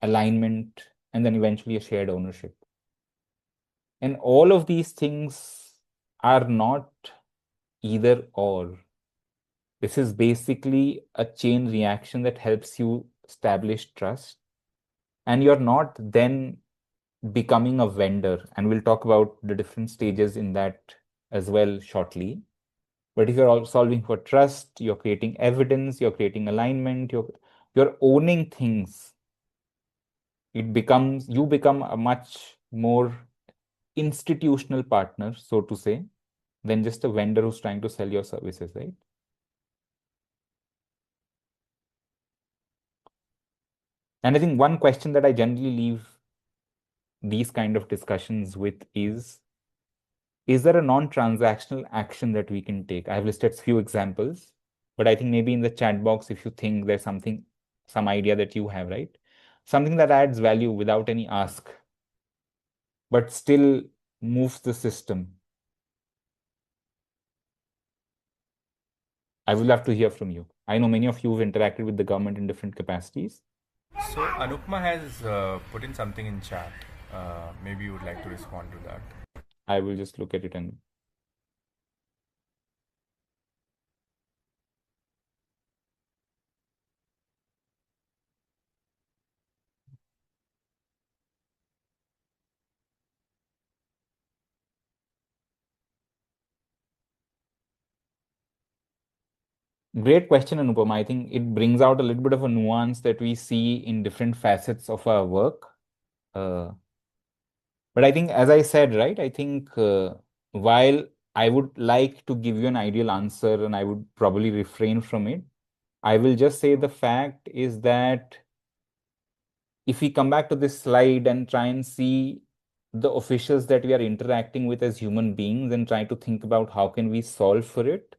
alignment, and then eventually a shared ownership. And all of these things are not either or. This is basically a chain reaction that helps you establish trust. And you're not then becoming a vendor. And we'll talk about the different stages in that as well shortly. But if you're all solving for trust, you're creating evidence, you're creating alignment, you're owning things, you become a much more institutional partner, so to say, than just a vendor who's trying to sell your services, right? And I think one question that I generally leave these kind of discussions with is there a non-transactional action that we can take? I have listed few examples, but I think maybe in the chat box, if you think there's something, some idea that you have, right? Something that adds value without any ask, but still moves the system. I would love to hear from you. I know many of you have interacted with the government in different capacities.
So Anupma has put in something in chat. Maybe you would like to respond to that.
I will just look at it and great question, Anupama. I think it brings out a little bit of a nuance that we see in different facets of our work. Uh, but I think, as I said, right, I think while I would like to give you an ideal answer and I would probably refrain from it, I will just say the fact is that if we come back to this slide and try and see the officials that we are interacting with as human beings and try to think about how can we solve for it,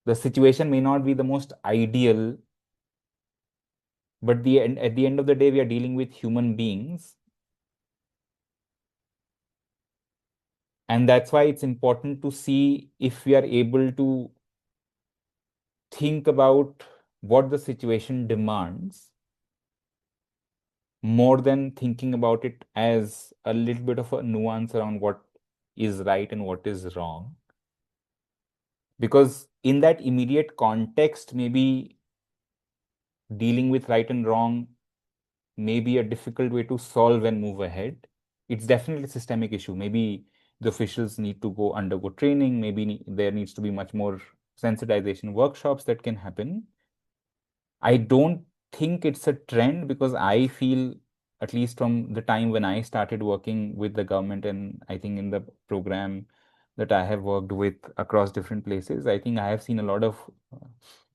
the situation may not be the most ideal, but at the end of the day, we are dealing with human beings. And that's why it's important to see if we are able to think about what the situation demands more than thinking about it as a little bit of a nuance around what is right and what is wrong. Because in that immediate context, maybe dealing with right and wrong may be a difficult way to solve and move ahead. It's definitely a systemic issue. Maybe the officials need to go undergo training. Maybe there needs to be much more sensitization workshops that can happen. I don't think it's a trend because I feel, at least from the time when I started working with the government, and I think in the program that I have worked with across different places, I think I have seen a lot of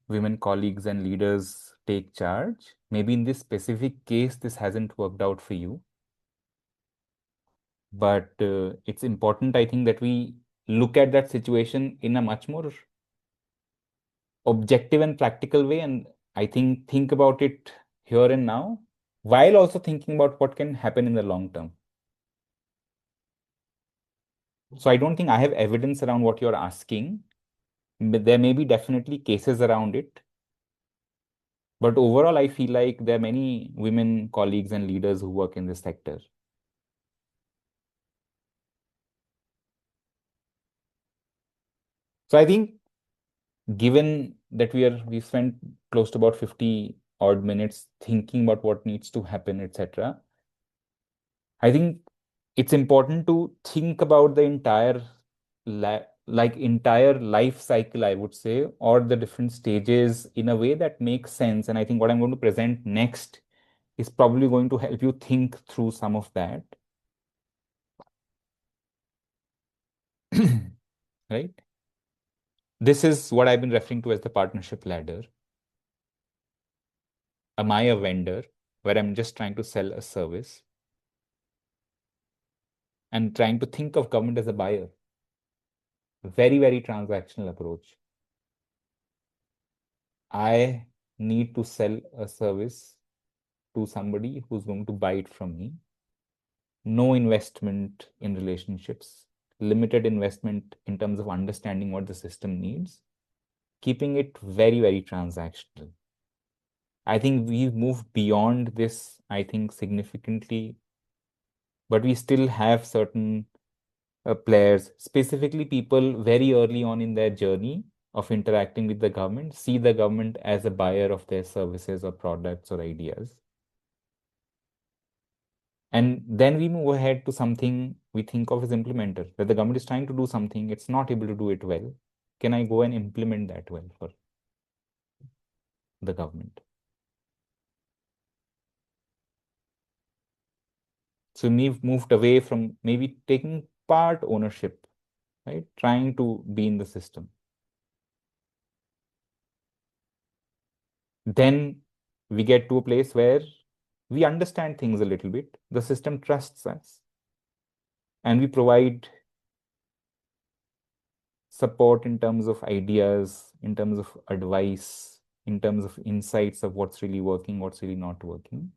women colleagues and leaders take charge. Maybe in this specific case, this hasn't worked out for you. But it's important, I think, that we look at that situation in a much more objective and practical way. And I think about it here and now, while also thinking about what can happen in the long term. So I don't think I have evidence around what you're asking, but there may be definitely cases around it. But overall, I feel like there are many women colleagues and leaders who work in this sector. So I think, given that we've spent close to about 50 odd minutes thinking about what needs to happen, etc., I think it's important to think about the entire like entire life cycle, I would say, or the different stages in a way that makes sense. And I think what I'm going to present next is probably going to help you think through some of that. Right? This is what I've been referring to as the partnership ladder. Am I a vendor where I'm just trying to sell a service and trying to think of government as a buyer? Very, very transactional approach. I need to sell a service to somebody who's going to buy it from me. No investment in relationships, limited investment in terms of understanding what the system needs, keeping it very, very transactional. I think we've moved beyond this, I think, significantly, but we still have certain players, specifically people very early on in their journey of interacting with the government, see the government as a buyer of their services or products or ideas. And then we move ahead to something we think of as implementer, that the government is trying to do something, it's not able to do it well. Can I go and implement that well for the government? So we've moved away from maybe taking part ownership, right? Trying to be in the system. Then we get to a place where we understand things a little bit. The system trusts us. And we provide support in terms of ideas, in terms of advice, in terms of insights of what's really working, what's really not working.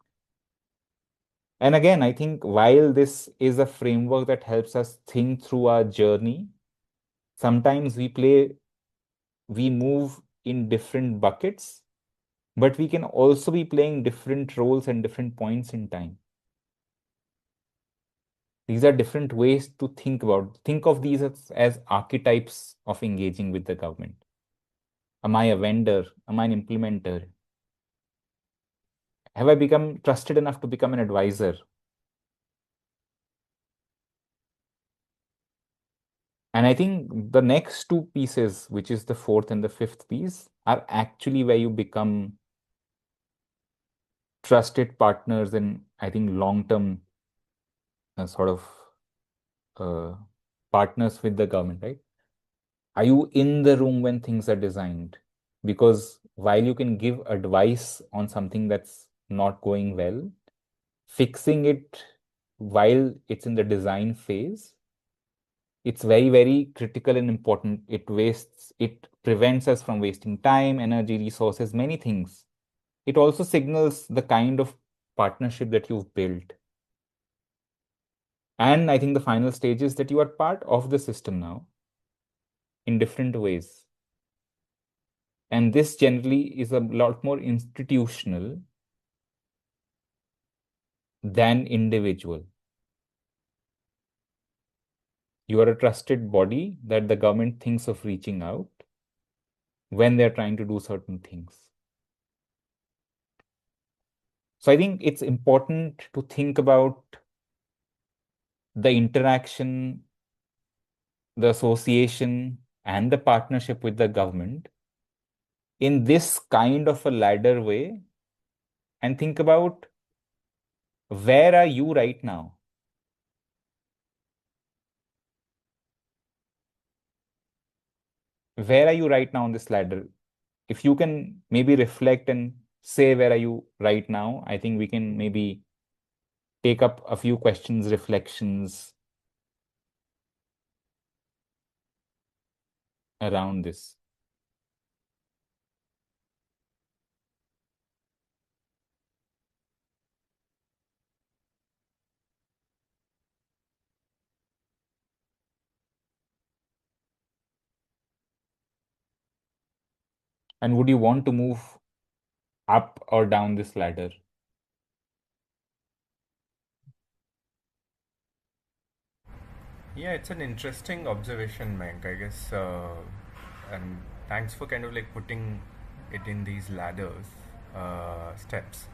And again, I think while this is a framework that helps us think through our journey, sometimes we move in different buckets, but we can also be playing different roles and different points in time. These are different ways to think of these as archetypes of engaging with the government. Am I a vendor? Am I an implementer? Have I become trusted enough to become an advisor? And I think the next two pieces, which is the fourth and the fifth piece, are actually where you become trusted partners and I think long-term sort of uh, partners with the government, right? Are you in the room when things are designed? Because while you can give advice on something that's not going well, fixing it while it's in the design phase, it's very, very critical and important. It prevents us from wasting time, energy, resources, many things. It also signals the kind of partnership that you've built. And I think the final stage is that you are part of the system now in different ways. And this generally is a lot more institutional than individual. You are a trusted body that the government thinks of reaching out when they're trying to do certain things. So I think it's important to think about the interaction, the association, and the partnership with the government in this kind of a ladder way and think about where are you right now? Where are you right now on this ladder? If you can maybe reflect and say where are you right now, I think we can maybe take up a few questions, reflections around this. And would you want to move up or down this ladder?
Yeah, it's an interesting observation, Mayank, I guess. And thanks for kind of like putting it in these ladders, steps,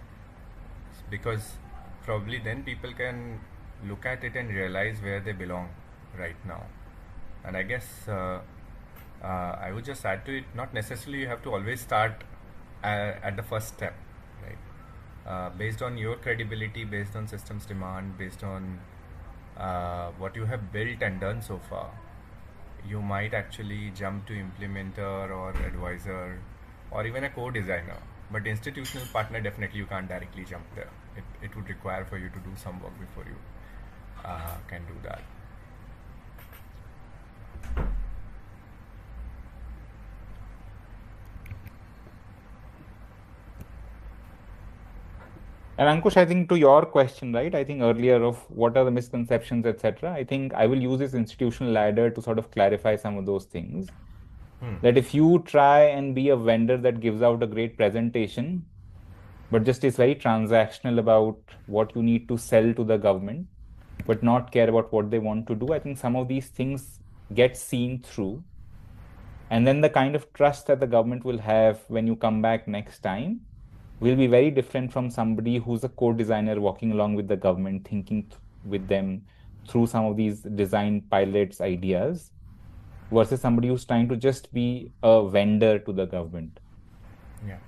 because probably then people can look at it and realize where they belong right now. And I guess I would just add to it, not necessarily you have to always start at the first step, right? Based on your credibility, based on systems demand, based on what you have built and done so far, you might actually jump to implementer or advisor or even a co-designer. But institutional partner, definitely you can't directly jump there. It would require for you to do some work before you can do that.
And Ankush, I think to your question, right? I think earlier of what are the misconceptions, etc. I think I will use this institutional ladder to sort of clarify some of those things.
Hmm.
That if you try and be a vendor that gives out a great presentation, but just is very transactional about what you need to sell to the government, but not care about what they want to do, I think some of these things get seen through. And then the kind of trust that the government will have when you come back next time will be very different from somebody who's a co-designer walking along with the government, thinking with them through some of these design pilots ideas versus somebody who's trying to just be a vendor to the government.
Yeah,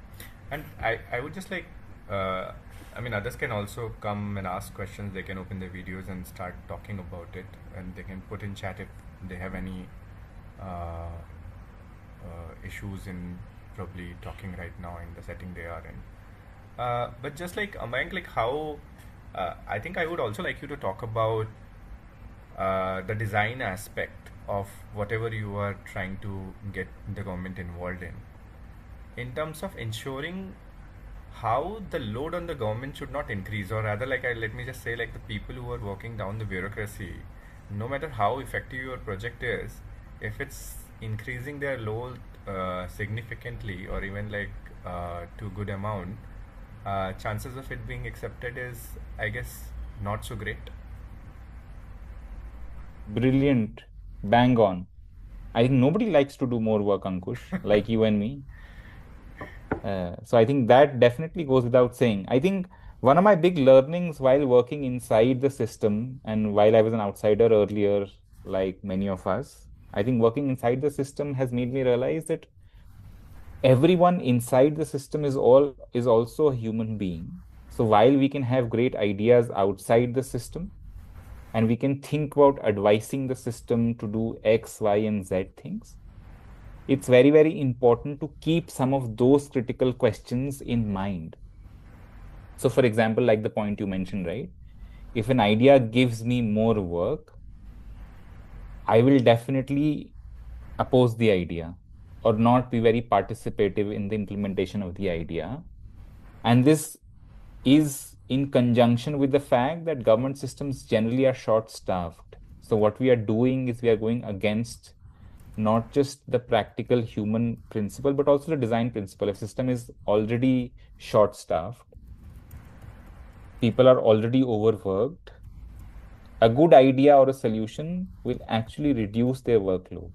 and I would just like, uh, I mean, others can also come and ask questions. They can open their videos and start talking about it, and they can put in chat if they have any issues in probably talking right now in the setting they are in. But just like Mayank, like how, I think I would also like you to talk about the design aspect of whatever you are trying to get the government involved in terms of ensuring how the load on the government should not increase, or rather, like let me just say, like the people who are working down the bureaucracy, no matter how effective your project is, if it's increasing their load significantly or even like to a good amount, chances of it being accepted is, I guess, not so great.
Brilliant. Bang on. I think nobody likes to do more work, Ankush, like you and me. So I think that definitely goes without saying. I think one of my big learnings while working inside the system and while I was an outsider earlier, like many of us, I think working inside the system has made me realize that everyone inside the system is also a human being. So while we can have great ideas outside the system and we can think about advising the system to do X, Y, and Z things, it's very, very important to keep some of those critical questions in mind. So, for example, like the point you mentioned, right? If an idea gives me more work, I will definitely oppose the idea or not be very participative in the implementation of the idea. And this is in conjunction with the fact that government systems generally are short staffed. So, what we are doing is we are going against not just the practical human principle, but also the design principle. If system is already short staffed, people are already overworked, a good idea or a solution will actually reduce their workload.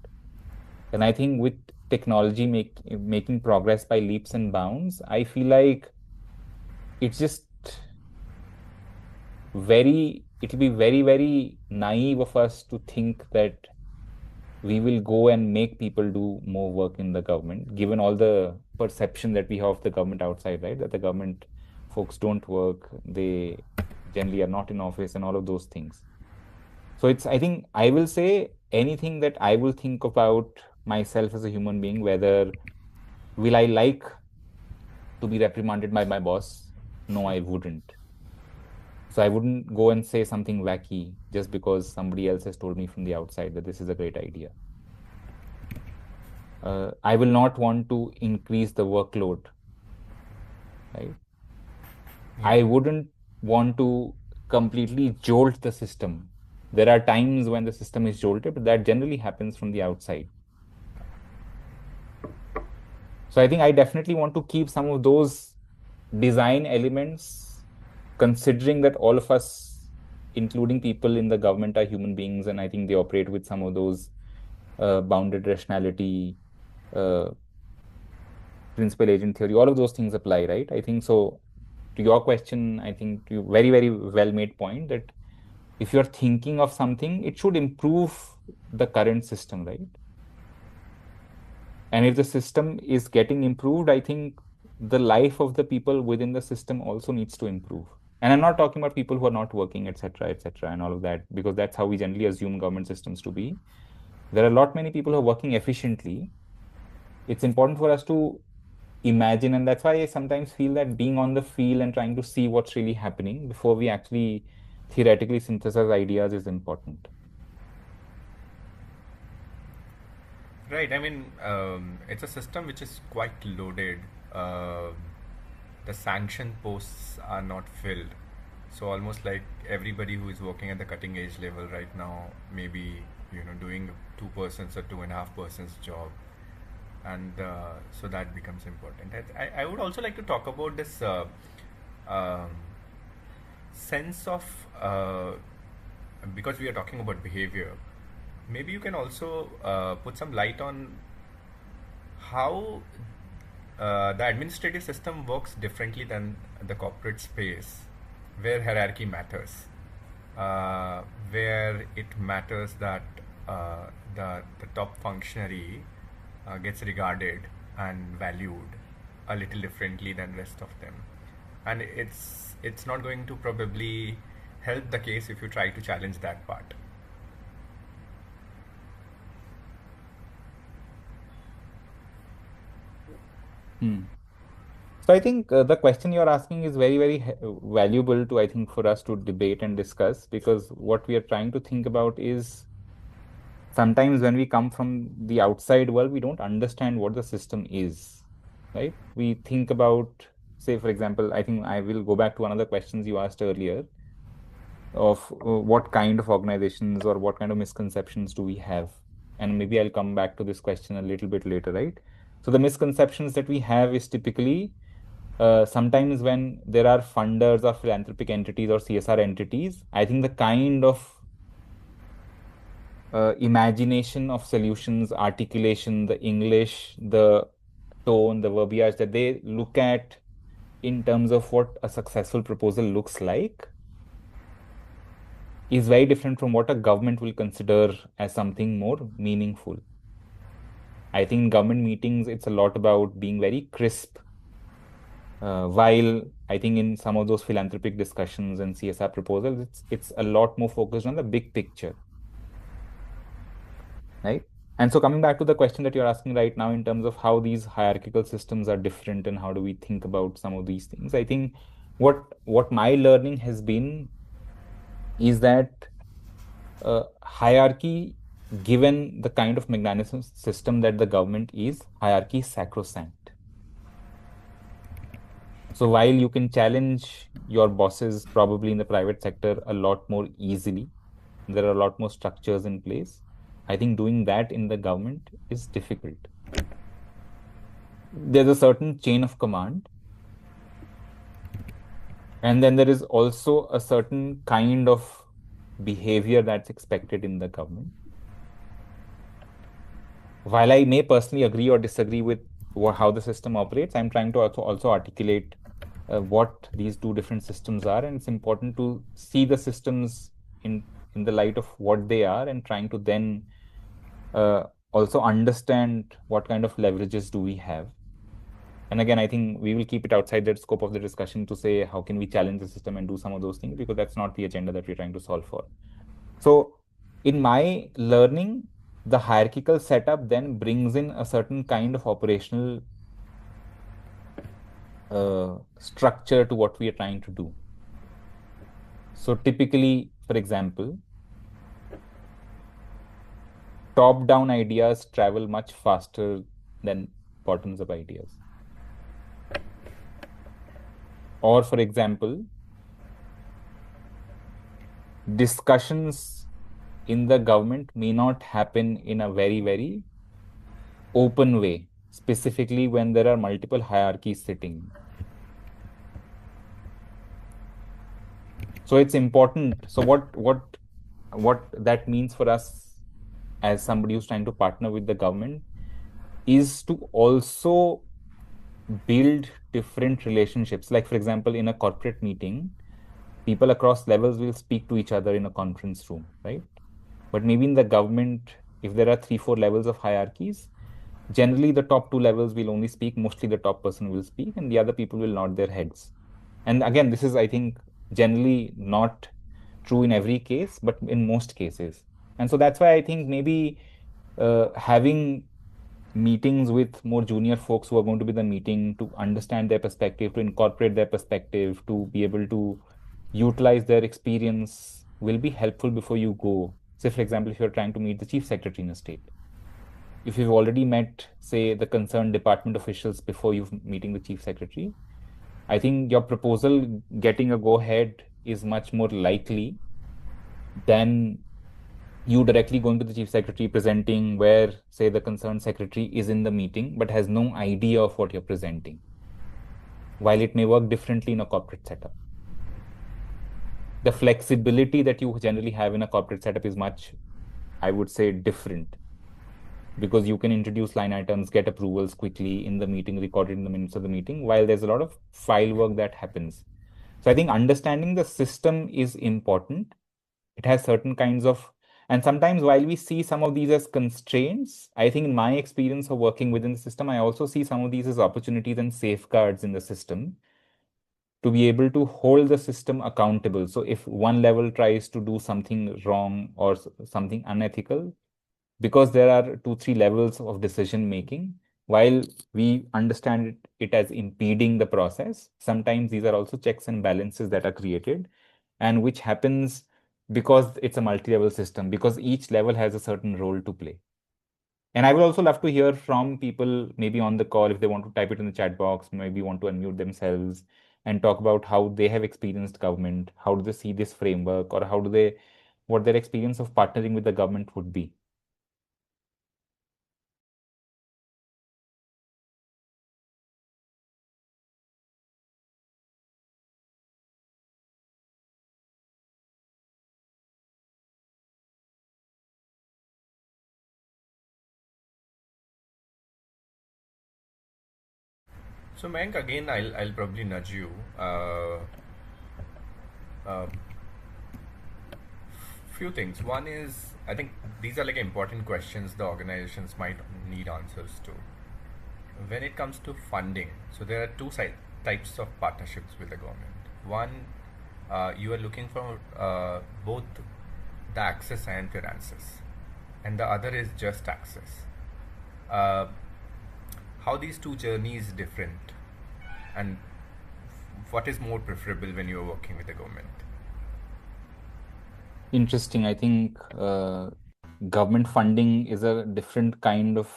And I think with technology making progress by leaps and bounds, I feel like it's just it'll be very, very naive of us to think that we will go and make people do more work in the government, given all the perception that we have of the government outside, right? That the government folks don't work, they generally are not in office, and all of those things. So it's, I think I will say anything that I will think about myself as a human being, whether will I like to be reprimanded by my boss? No, I wouldn't. So I wouldn't go and say something wacky just because somebody else has told me from the outside that this is a great idea. I will not want to increase the workload, right?
Yeah.
I wouldn't want to completely jolt the system. There are times when the system is jolted, but that generally happens from the outside. So I think I definitely want to keep some of those design elements, considering that all of us, including people in the government, are human beings, and I think they operate with some of those bounded rationality, uh, principal agent theory, all of those things apply, right? I think so. To your question, I think you very, very well made point that if you're thinking of something, it should improve the current system, right? And if the system is getting improved, I think the life of the people within the system also needs to improve. And I'm not talking about people who are not working, et cetera, and all of that, because that's how we generally assume government systems to be. There are a lot many people who are working efficiently. It's important for us to imagine, and that's why I sometimes feel that being on the field and trying to see what's really happening before we actually theoretically synthesize ideas is important.
Right. I mean, it's a system which is quite loaded. Um the sanction posts are not filled. So almost like everybody who is working at the cutting edge level right now, maybe doing 2% or 2.5% job, and so that becomes important. I would also like to talk about this um, sense of because we are talking about behavior. Maybe you can also put some light on how the administrative system works differently than the corporate space, where hierarchy matters, where it matters that the top functionary gets regarded and valued a little differently than rest of them, and it's not going to probably help the case if you try to challenge that part.
Hmm. So I think the question you're asking is very, very valuable to, I think, for us to debate and discuss, because what we are trying to think about is sometimes when we come from the outside world, we don't understand what the system is, right? We think about, say, for example, I think I will go back to one of the questions you asked earlier of what kind of organizations or what kind of misconceptions do we have? And maybe I'll come back to this question a little bit later, right? So the misconceptions that we have is typically sometimes when there are funders or philanthropic entities or CSR entities, I think the kind of imagination of solutions, articulation, the English, the tone, the verbiage that they look at in terms of what a successful proposal looks like is very different from what a government will consider as something more meaningful. I think in government meetings, it's a lot about being very crisp. While I think in some of those philanthropic discussions and CSR proposals, it's a lot more focused on the big picture, right? And so coming back to the question that you're asking right now in terms of how these hierarchical systems are different and how do we think about some of these things, I think what my learning has been is that hierarchy, given the kind of mechanism system that the government is, hierarchy is sacrosanct. So while you can challenge your bosses probably in the private sector a lot more easily, there are a lot more structures in place. I think doing that in the government is difficult. There's a certain chain of command, and then there is also a certain kind of behavior that's expected in the government. While I may personally agree or disagree with how the system operates, I'm trying to also articulate what these two different systems are, and it's important to see the systems in the light of what they are, and trying to then also understand what kind of leverages do we have. And again, I think we will keep it outside the scope of the discussion to say how can we challenge the system and do some of those things, because that's not the agenda that we're trying to solve for. So, in my learning, the hierarchical setup then brings in a certain kind of operational structure to what we are trying to do. So, typically, for example, top down ideas travel much faster than bottoms up ideas. Or, for example, discussions in the government may not happen in a very, very open way, specifically when there are multiple hierarchies sitting. So it's important. So what that means for us as somebody who's trying to partner with the government is to also build different relationships. Like, for example, in a corporate meeting, people across levels will speak to each other in a conference room, right? But maybe in the government, if there are three, four levels of hierarchies, generally the top two levels will only speak, mostly the top person will speak, and the other people will nod their heads. And again, this is, I think, generally not true in every case, but in most cases. And so that's why I think maybe having meetings with more junior folks who are going to be the meeting to understand their perspective, to incorporate their perspective, to be able to utilize their experience will be helpful before you go. Say, for example, if you're trying to meet the chief secretary in a state, if you've already met, say, the concerned department officials before you meeting the chief secretary, I think your proposal getting a go ahead is much more likely than you directly going to the chief secretary presenting where, say, the concerned secretary is in the meeting but has no idea of what you're presenting, while it may work differently in a corporate setup. The flexibility that you generally have in a corporate setup is much, I would say, different, because you can introduce line items, get approvals quickly in the meeting, record it in the minutes of the meeting, while there's a lot of file work that happens. So I think understanding the system is important. It has certain kinds of, and sometimes while we see some of these as constraints, I think in my experience of working within the system, I also see some of these as opportunities and safeguards in the system to be able to hold the system accountable. So if one level tries to do something wrong or something unethical, because there are two, three levels of decision making, while we understand it as impeding the process, sometimes these are also checks and balances that are created, and which happens because it's a multi-level system, because each level has a certain role to play. And I would also love to hear from people maybe on the call if they want to type it in the chat box, maybe want to unmute themselves and talk about how they have experienced government, how do they see this framework, or how do they, what their experience of partnering with the government would be.
So, Mayank, again, I'll probably nudge you. Uh, few things. One is, I think these are like important questions the organizations might need answers to. When it comes to funding, so there are types of partnerships with the government. One, you are looking for both the access and finances, and the other is just access. Uh, how these two journeys different, and what is more preferable when you are working with the government?
Interesting. I think government funding is a different kind of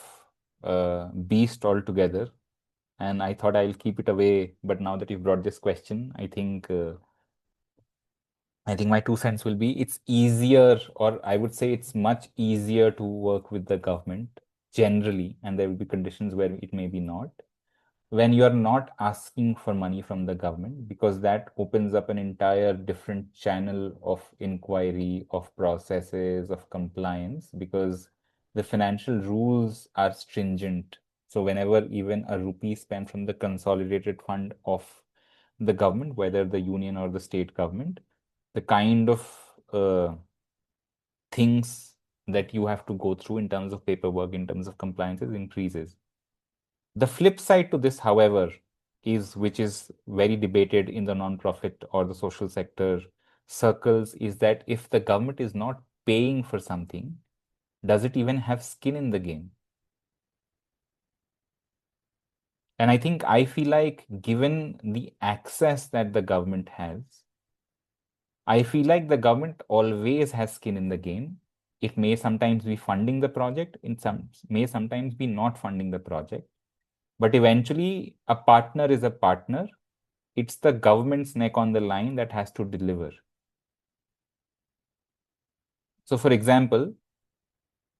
beast altogether. And I thought I'll keep it away. But now that you've brought this question, I think my 2 cents will be it's easier, or I would say it's much easier to work with the government generally, and there will be conditions where it may be not, when you are not asking for money from the government, because that opens up an entire different channel of inquiry, of processes, of compliance, because the financial rules are stringent. So whenever even a rupee spent from the consolidated fund of the government, whether the union or the state government, the kind of things that you have to go through in terms of paperwork, in terms of compliances, increases. The flip side to this, however, is, which is very debated in the nonprofit or the social sector circles, is that if the government is not paying for something, does it even have skin in the game? And I think I feel like, given the access that the government has, I feel like the government always has skin in the game. It may sometimes be funding the project, in some may sometimes be not funding the project. But eventually, a partner is a partner. It's the government's neck on the line that has to deliver. So, for example,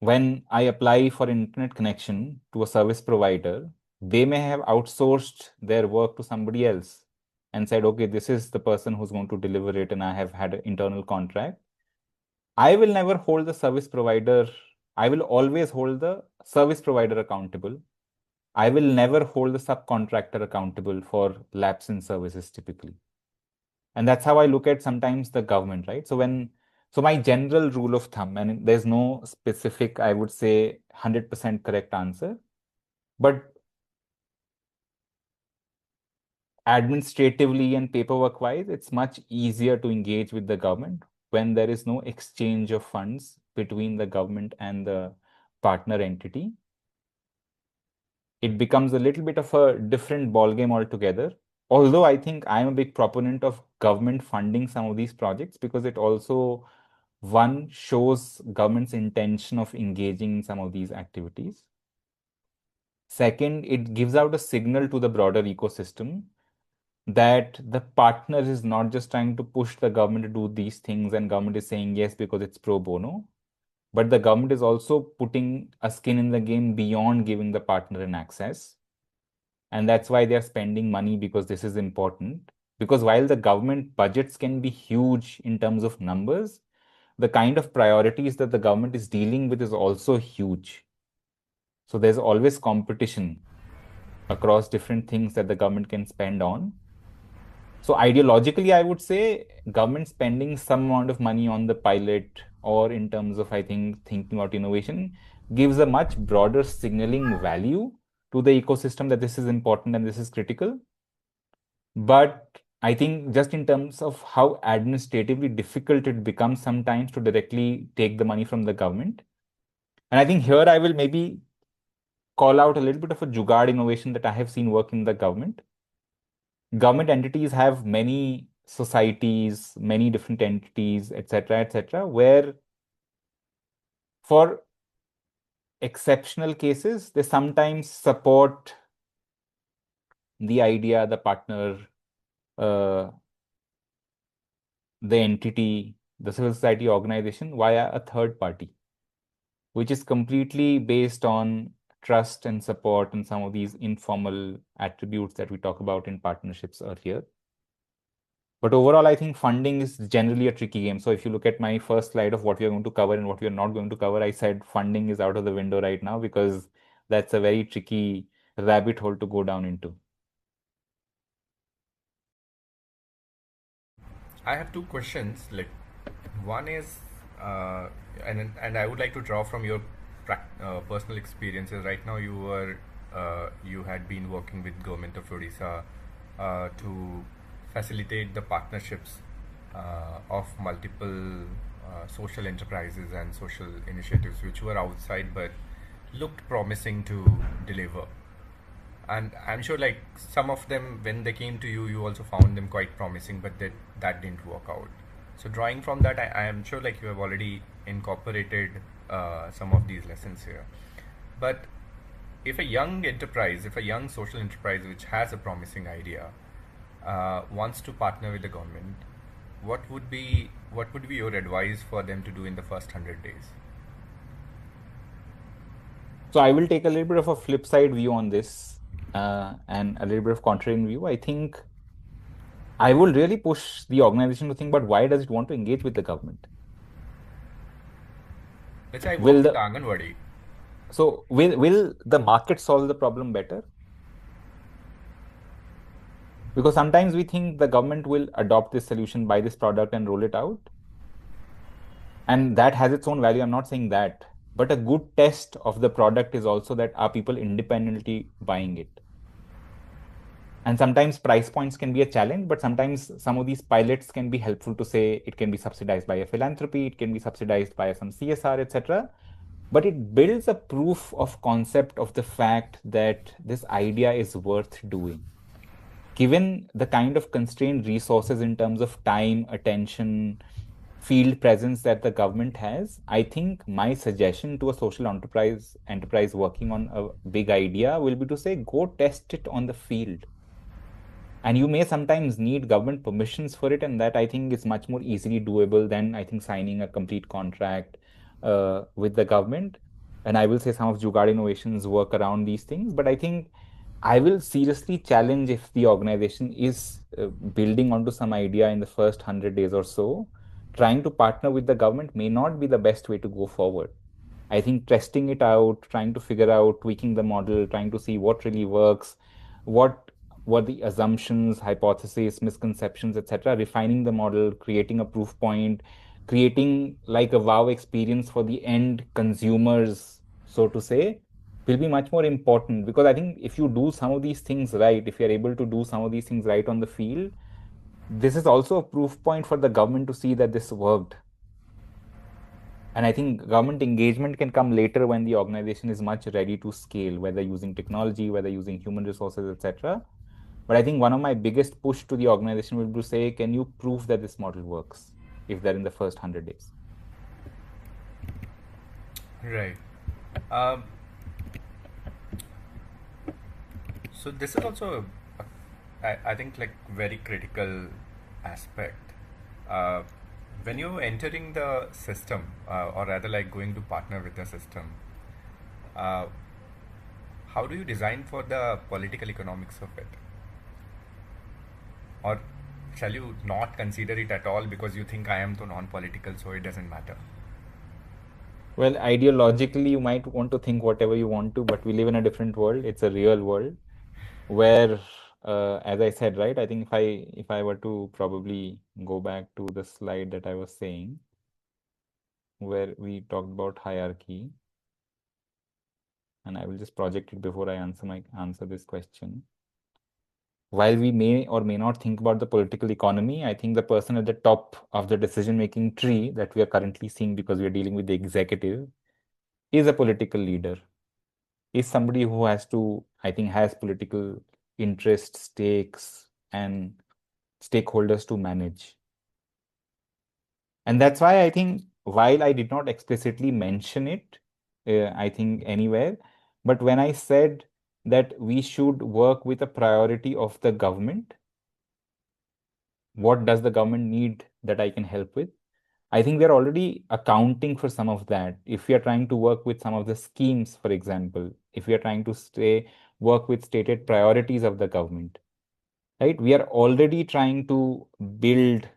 when I apply for internet connection to a service provider, they may have outsourced their work to somebody else and said, okay, this is the person who's going to deliver it, and I have had an internal contract. I will never hold the service provider, I will always hold the service provider accountable. I will never hold the subcontractor accountable for lapse in services typically. And that's how I look at sometimes the government, right? So when So my general rule of thumb, and there's no specific, I would say, 100% correct answer, but administratively and paperwork wise, it's much easier to engage with the government when there is no exchange of funds between the government and the partner entity. It becomes a little bit of a different ballgame altogether. Although I think I'm a big proponent of government funding some of these projects because it also, one, shows government's intention of engaging in some of these activities. Second, it gives out a signal to the broader ecosystem that the partner is not just trying to push the government to do these things and government is saying yes because it's pro bono, but the government is also putting a skin in the game beyond giving the partner an access. And that's why they're spending money, because this is important. Because while the government budgets can be huge in terms of numbers, the kind of priorities that the government is dealing with is also huge. So there's always competition across different things that the government can spend on. So ideologically, I would say government spending some amount of money on the pilot or in terms of, I think, thinking about innovation gives a much broader signaling value to the ecosystem that this is important and this is critical. But I think just in terms of how administratively difficult it becomes sometimes to directly take the money from the government. And I think here I will maybe call out a little bit of a jugaad innovation that I have seen work in the government. Government entities have many societies, many different entities, etc., where for exceptional cases, they sometimes support the idea, the partner, uh, the entity, the civil society organization via a third party, which is completely based on trust and support and some of these informal attributes that we talk about in partnerships earlier. But overall, I think funding is generally a tricky game. So if you look at my first slide of what we are going to cover and what we are not going to cover, I said funding is out of the window right now because that's a very tricky rabbit hole to go down into.
I have two questions. Like, one is, and I would like to draw from your personal experiences. Right now, you had been working with government of Odisha to facilitate the partnerships of multiple social enterprises and social initiatives which were outside but looked promising to deliver. And I'm sure like some of them when they came to you, you also found them quite promising, but that didn't work out. So drawing from that, I am sure like you have already incorporated some of these lessons here. But if a young enterprise, if a young social enterprise which has a promising idea wants to partner with the government, what would be your advice for them to do in the first 100 days?
So I will take a little bit of a flip side view on this and a little bit of contrarian view. I think I will really push the organization to think about why does it want to engage with the government?
Let's say I work
Will
with the
the
Anganwadi.
will the market solve the problem better? Because sometimes we think the government will adopt this solution, buy this product and roll it out. And that has its own value. I'm not saying that. But a good test of the product is also that are people independently buying it? And sometimes price points can be a challenge, but sometimes some of these pilots can be helpful to say it can be subsidized by a philanthropy, it can be subsidized by some CSR, etc. But it builds a proof of concept of the fact that this idea is worth doing. Given the kind of constrained resources in terms of time, attention, field presence that the government has, I think my suggestion to a social enterprise working on a big idea will be to say, go test it on the field. And you may sometimes need government permissions for it, and that I think is much more easily doable than I think signing a complete contract with the government. And I will say some of Jugaad innovations work around these things, but I think I will seriously challenge if the organization is building onto some idea in the first 100 days or so, trying to partner with the government may not be the best way to go forward. I think testing it out, trying to figure out, tweaking the model, trying to see what really works, what were the assumptions, hypotheses, misconceptions, etc., refining the model, creating a proof point, creating like a wow experience for the end consumers, so to say, will be much more important. Because I think if you do some of these things right, if you're able to do some of these things right on the field, this is also a proof point for the government to see that this worked. And I think government engagement can come later when the organization is much ready to scale, whether using technology, whether using human resources, etc. But I think one of my biggest push to the organization will be to say, can you prove that this model works if they're in the first 100 days?
Right. Um, so this is also, I think, like very critical aspect. Uh, when you're entering the system, or rather like going to partner with the system, uh, how do you design for the political economics of it? Or shall you not consider it at all because you think I am too non-political, so it doesn't matter?
Well, ideologically, you might want to think whatever you want to, but we live in a different world. It's a real world where, as I said, right, I think if I were to probably go back to the slide that I was saying, where we talked about hierarchy, and I will just project it before I answer this question. While we may or may not think about the political economy, I think the person at the top of the decision-making tree that we are currently seeing, because we are dealing with the executive, is a political leader, is somebody who has to, I think, has political interest, stakes, and stakeholders to manage. And that's why I think, while I did not explicitly mention it, I think anywhere, but when I said that we should work with a priority of the government, what does the government need that I can help with? I think we are already accounting for some of that. If we are trying to work with some of the schemes, for example, if we are trying to work with stated priorities of the government, right? We are already trying to build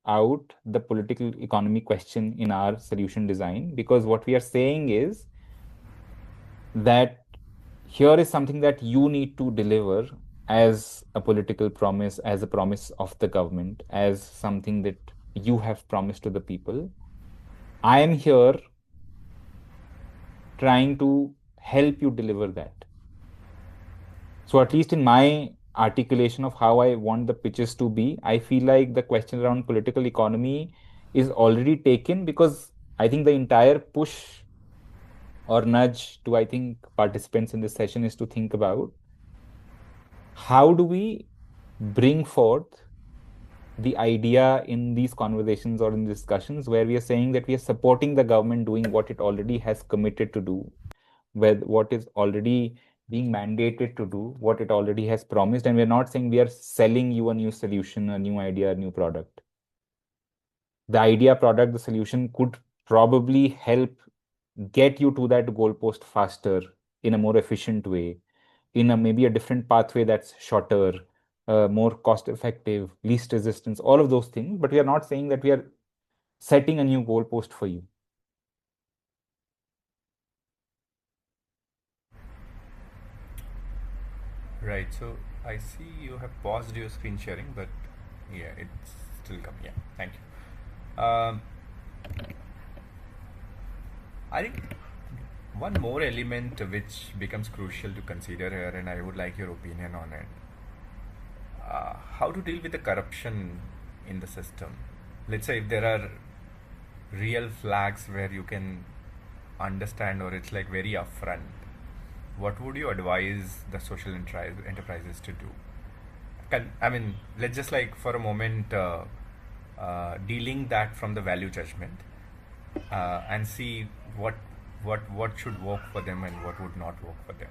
out the political economy question in our solution design, because what we are saying is that here is something that you need to deliver as a political promise, as a promise of the government, as something that you have promised to the people. I am here trying to help you deliver that. So, at least in my articulation of how I want the pitches to be, I feel like the question around political economy is already taken, because I think the entire push or nudge to, I think, participants in this session is to think about how do we bring forth the idea in these conversations or in discussions where we are saying that we are supporting the government doing what it already has committed to do, with what is already being mandated to do, what it already has promised. And we're not saying we are selling you a new solution, a new idea, a new product. The idea, product, the solution could probably help get you to that goalpost faster, in a more efficient way, in a maybe a different pathway that's shorter, more cost effective, least resistance, all of those things. But we are not saying that we are setting a new goalpost for you.
Right. So I see you have paused your screen sharing, but yeah, it's still coming. Yeah. Thank you. I think one more element which becomes crucial to consider here, and I would like your opinion on it. How to deal with the corruption in the system. Let's say if there are real flags where you can understand, or it's like very upfront, what would you advise the social enterprises to do? I mean, let's just like for a moment dealing that from the value judgment, and see what should work for them and what would not work for them.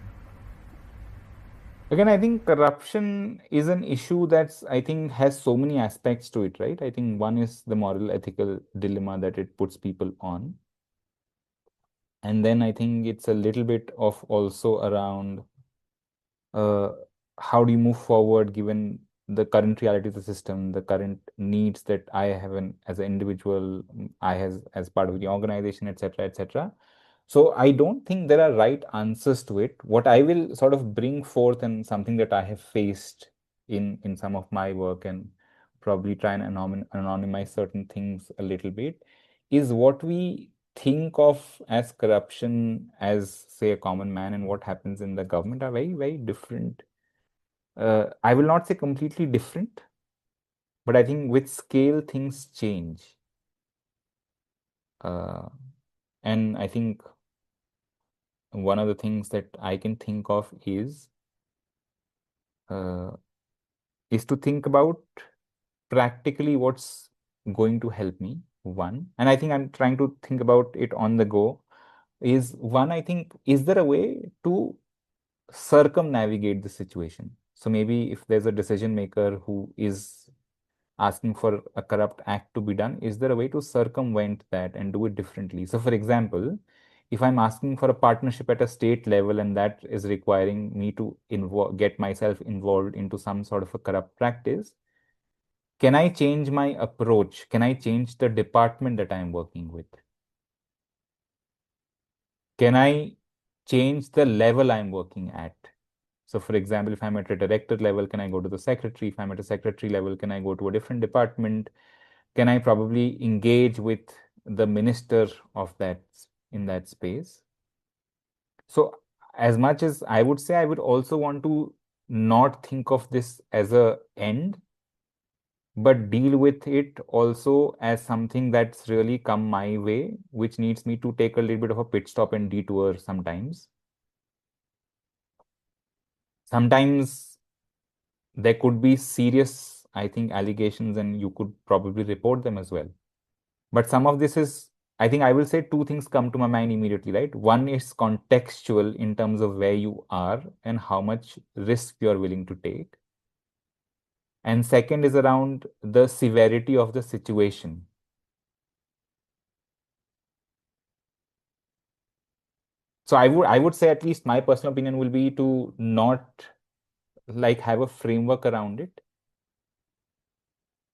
Again, I think corruption is an issue that's, I think, has so many aspects to it, right? I think one is the moral ethical dilemma that it puts people on. And then I think it's a little bit of also around uh, how do you move forward given the current reality of the system, the current needs that I have as an individual, I as part of the organization, etc., etc. So I don't think there are right answers to it. What I will sort of bring forth, and something that I have faced in some of my work, and probably try and anonymize certain things a little bit, is what we think of as corruption as, say, a common man, and what happens in the government are very, very different. I will not say completely different, but I think with scale, things change. Uh, and I think one of the things that I can think of uh, is to think about practically what's going to help me. One, and I think I'm trying to think about it on the go. Is one, I think, is there a way to circumnavigate the situation? So maybe if there's a decision maker who is asking for a corrupt act to be done, is there a way to circumvent that and do it differently? So, for example, if I'm asking for a partnership at a state level and that is requiring me to get myself involved into some sort of a corrupt practice, can I change my approach? Can I change the department that I'm working with? Can I change the level I'm working at? So, for example, if I'm at a director level, can I go to the secretary? If I'm at a secretary level, can I go to a different department? Can I probably engage with the minister of that in that space? So, as much as I would say, I would also want to not think of this as a end, but deal with it also as something that's really come my way, which needs me to take a little bit of a pit stop and detour sometimes. Sometimes there could be serious, I think, allegations, and you could probably report them as well. But some of this is, I think I will say two things come to my mind immediately, right? One is contextual in terms of where you are and how much risk you're willing to take. And second is around the severity of the situation. So I would say, at least my personal opinion will be to not like have a framework around it,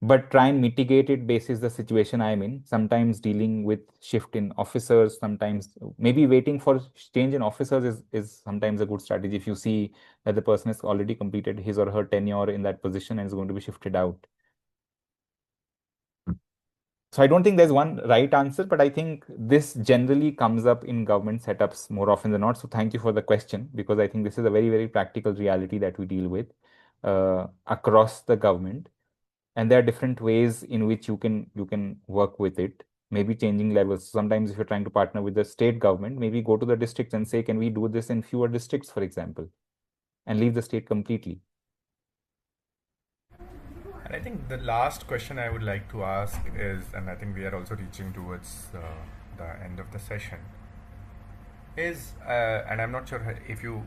but try and mitigate it basis the situation I'm in. Sometimes dealing with shift in officers, sometimes maybe waiting for change in officers is sometimes a good strategy if you see that the person has already completed his or her tenure in that position and is going to be shifted out. So I don't think there's one right answer, but I think this generally comes up in government setups more often than not. So thank you for the question, because I think this is a very, very practical reality that we deal with across the government. And there are different ways in which you can work with it, maybe changing levels. Sometimes if you're trying to partner with the state government, maybe go to the districts and say, can we do this in fewer districts, for example, and leave the state completely.
And I think the last question I would like to ask is, and I think we are also reaching towards the end of the session, is, and I'm not sure if you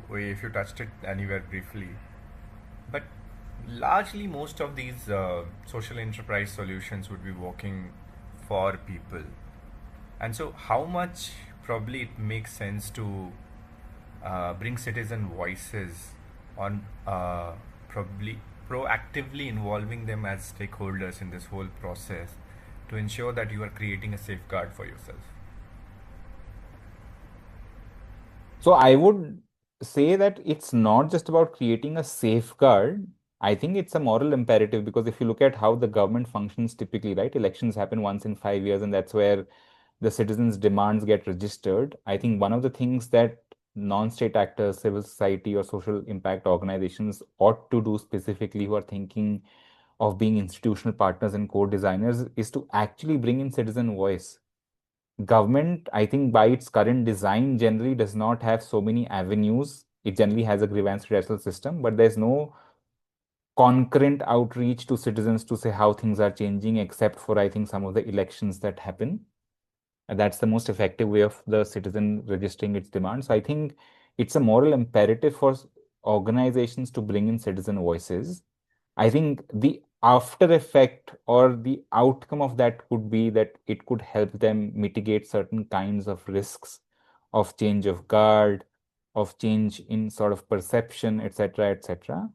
touched it anywhere briefly, but largely most of these social enterprise solutions would be working for people. And so, how much probably it makes sense to bring citizen voices on, probably proactively involving them as stakeholders in this whole process to ensure that you are creating a safeguard for yourself?
So I would say that it's not just about creating a safeguard. I think it's a moral imperative, because if you look at how the government functions typically, right, elections happen once in 5 years, and that's where the citizens' demands get registered. I think one of the things that non-state actors, civil society, or social impact organizations ought to do specifically, who are thinking of being institutional partners and co-designers, is to actually bring in citizen voice. Government, I think, by its current design, generally does not have so many avenues. It generally has a grievance redressal system, but there's no concurrent outreach to citizens to say how things are changing, except for, I think, some of the elections that happen. And that's the most effective way of the citizen registering its demands. So I think it's a moral imperative for organizations to bring in citizen voices. I think the after effect or the outcome of that could be that it could help them mitigate certain kinds of risks of change of guard, of change in sort of perception, etc., etc.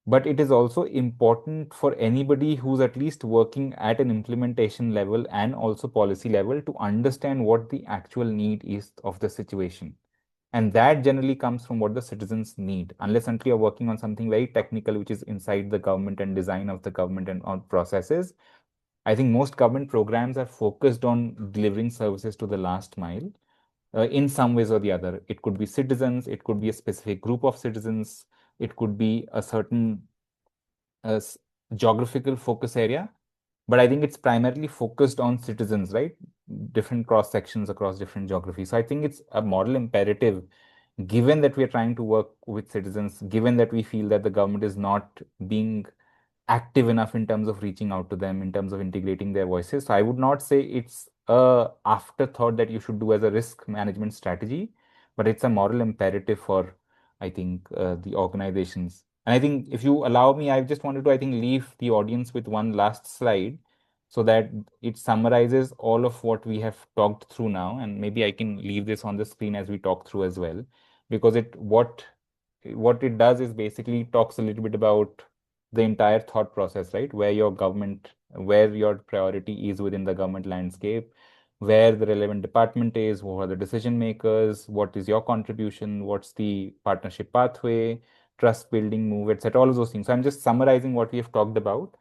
But it is also important for anybody who's at least working at an implementation level and also policy level to understand what the actual need is of the situation. And that generally comes from what the citizens need. Unless until you're working on something very technical, which is inside the government and design of the government and on processes, I think most government programs are focused on delivering services to the last mile in some ways or the other. It could be citizens, it could be a specific group of citizens, it could be a certain uh, s- geographical focus area, but I think it's primarily focused on citizens, right? Different cross sections across different geographies. So I think it's a moral imperative, given that we are trying to work with citizens, given that we feel that the government is not being active enough in terms of reaching out to them, in terms of integrating their voices. So I would not say it's a afterthought that you should do as a risk management strategy, but it's a moral imperative for, I think, the organizations. And I think if you allow me, I just wanted to, I think, leave the audience with one last slide so that it summarizes all of what we have talked through now. And maybe I can leave this on the screen as we talk through as well, because what it does is basically talks a little bit about the entire thought process, right? Where your priority is within the government landscape, where the relevant department is, who are the decision makers, what is your contribution, what's the partnership pathway, trust building move, etc. All of those things. So I'm just summarizing what we have talked about.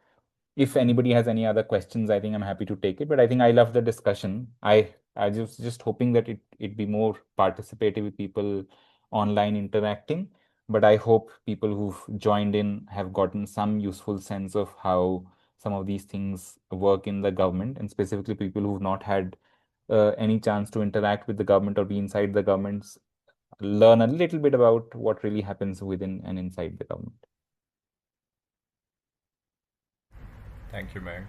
If anybody has any other questions, I think I'm happy to take it. But I think I love the discussion. I just hoping that it be more participative with people online interacting. But I hope people who've joined in have gotten some useful sense of how some of these things work in the government, and specifically people who've not had any chance to interact with the government or be inside the governments, learn a little bit about what really happens within and inside the government.
Thank you, Mayank.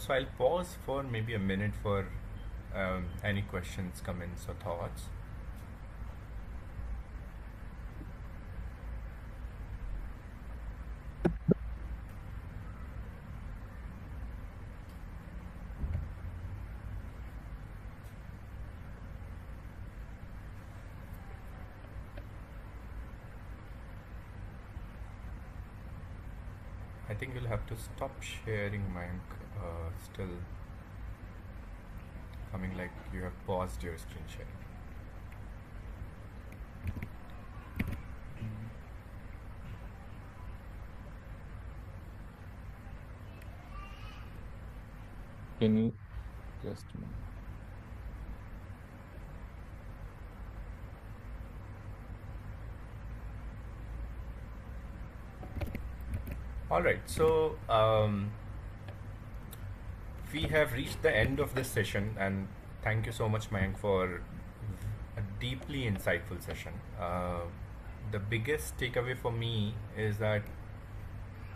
So I'll pause for maybe a minute for any questions, comments, or thoughts. I think you'll have to stop sharing, Mayank. Still coming like you have paused your screen sharing.
Can you just a moment?
All right, so we have reached the end of this session, and thank you so much, Mayank, for a deeply insightful session. The biggest takeaway for me is that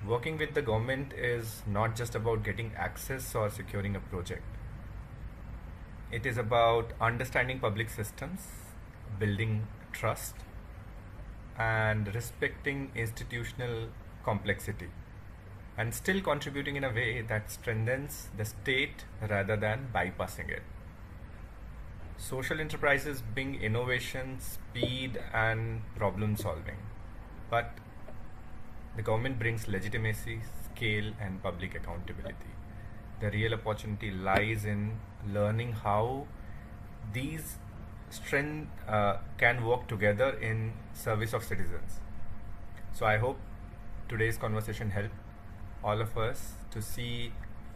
working with the government is not just about getting access or securing a project. It is about understanding public systems, building trust, and respecting institutional complexity, and still contributing in a way that strengthens the state rather than bypassing it. Social enterprises bring innovation, speed, and problem solving, but the government brings legitimacy, scale, and public accountability. The real opportunity lies in learning how these strengths can work together in service of citizens. So I hope today's conversation helped all of us to see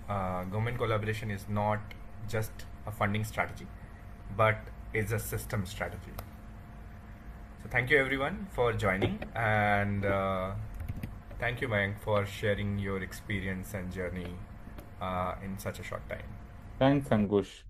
government collaboration is not just a funding strategy, but is a system strategy. So thank you everyone for joining, and thank you, Mayank, for sharing your experience and journey in such a short time.
Thanks, Ankush.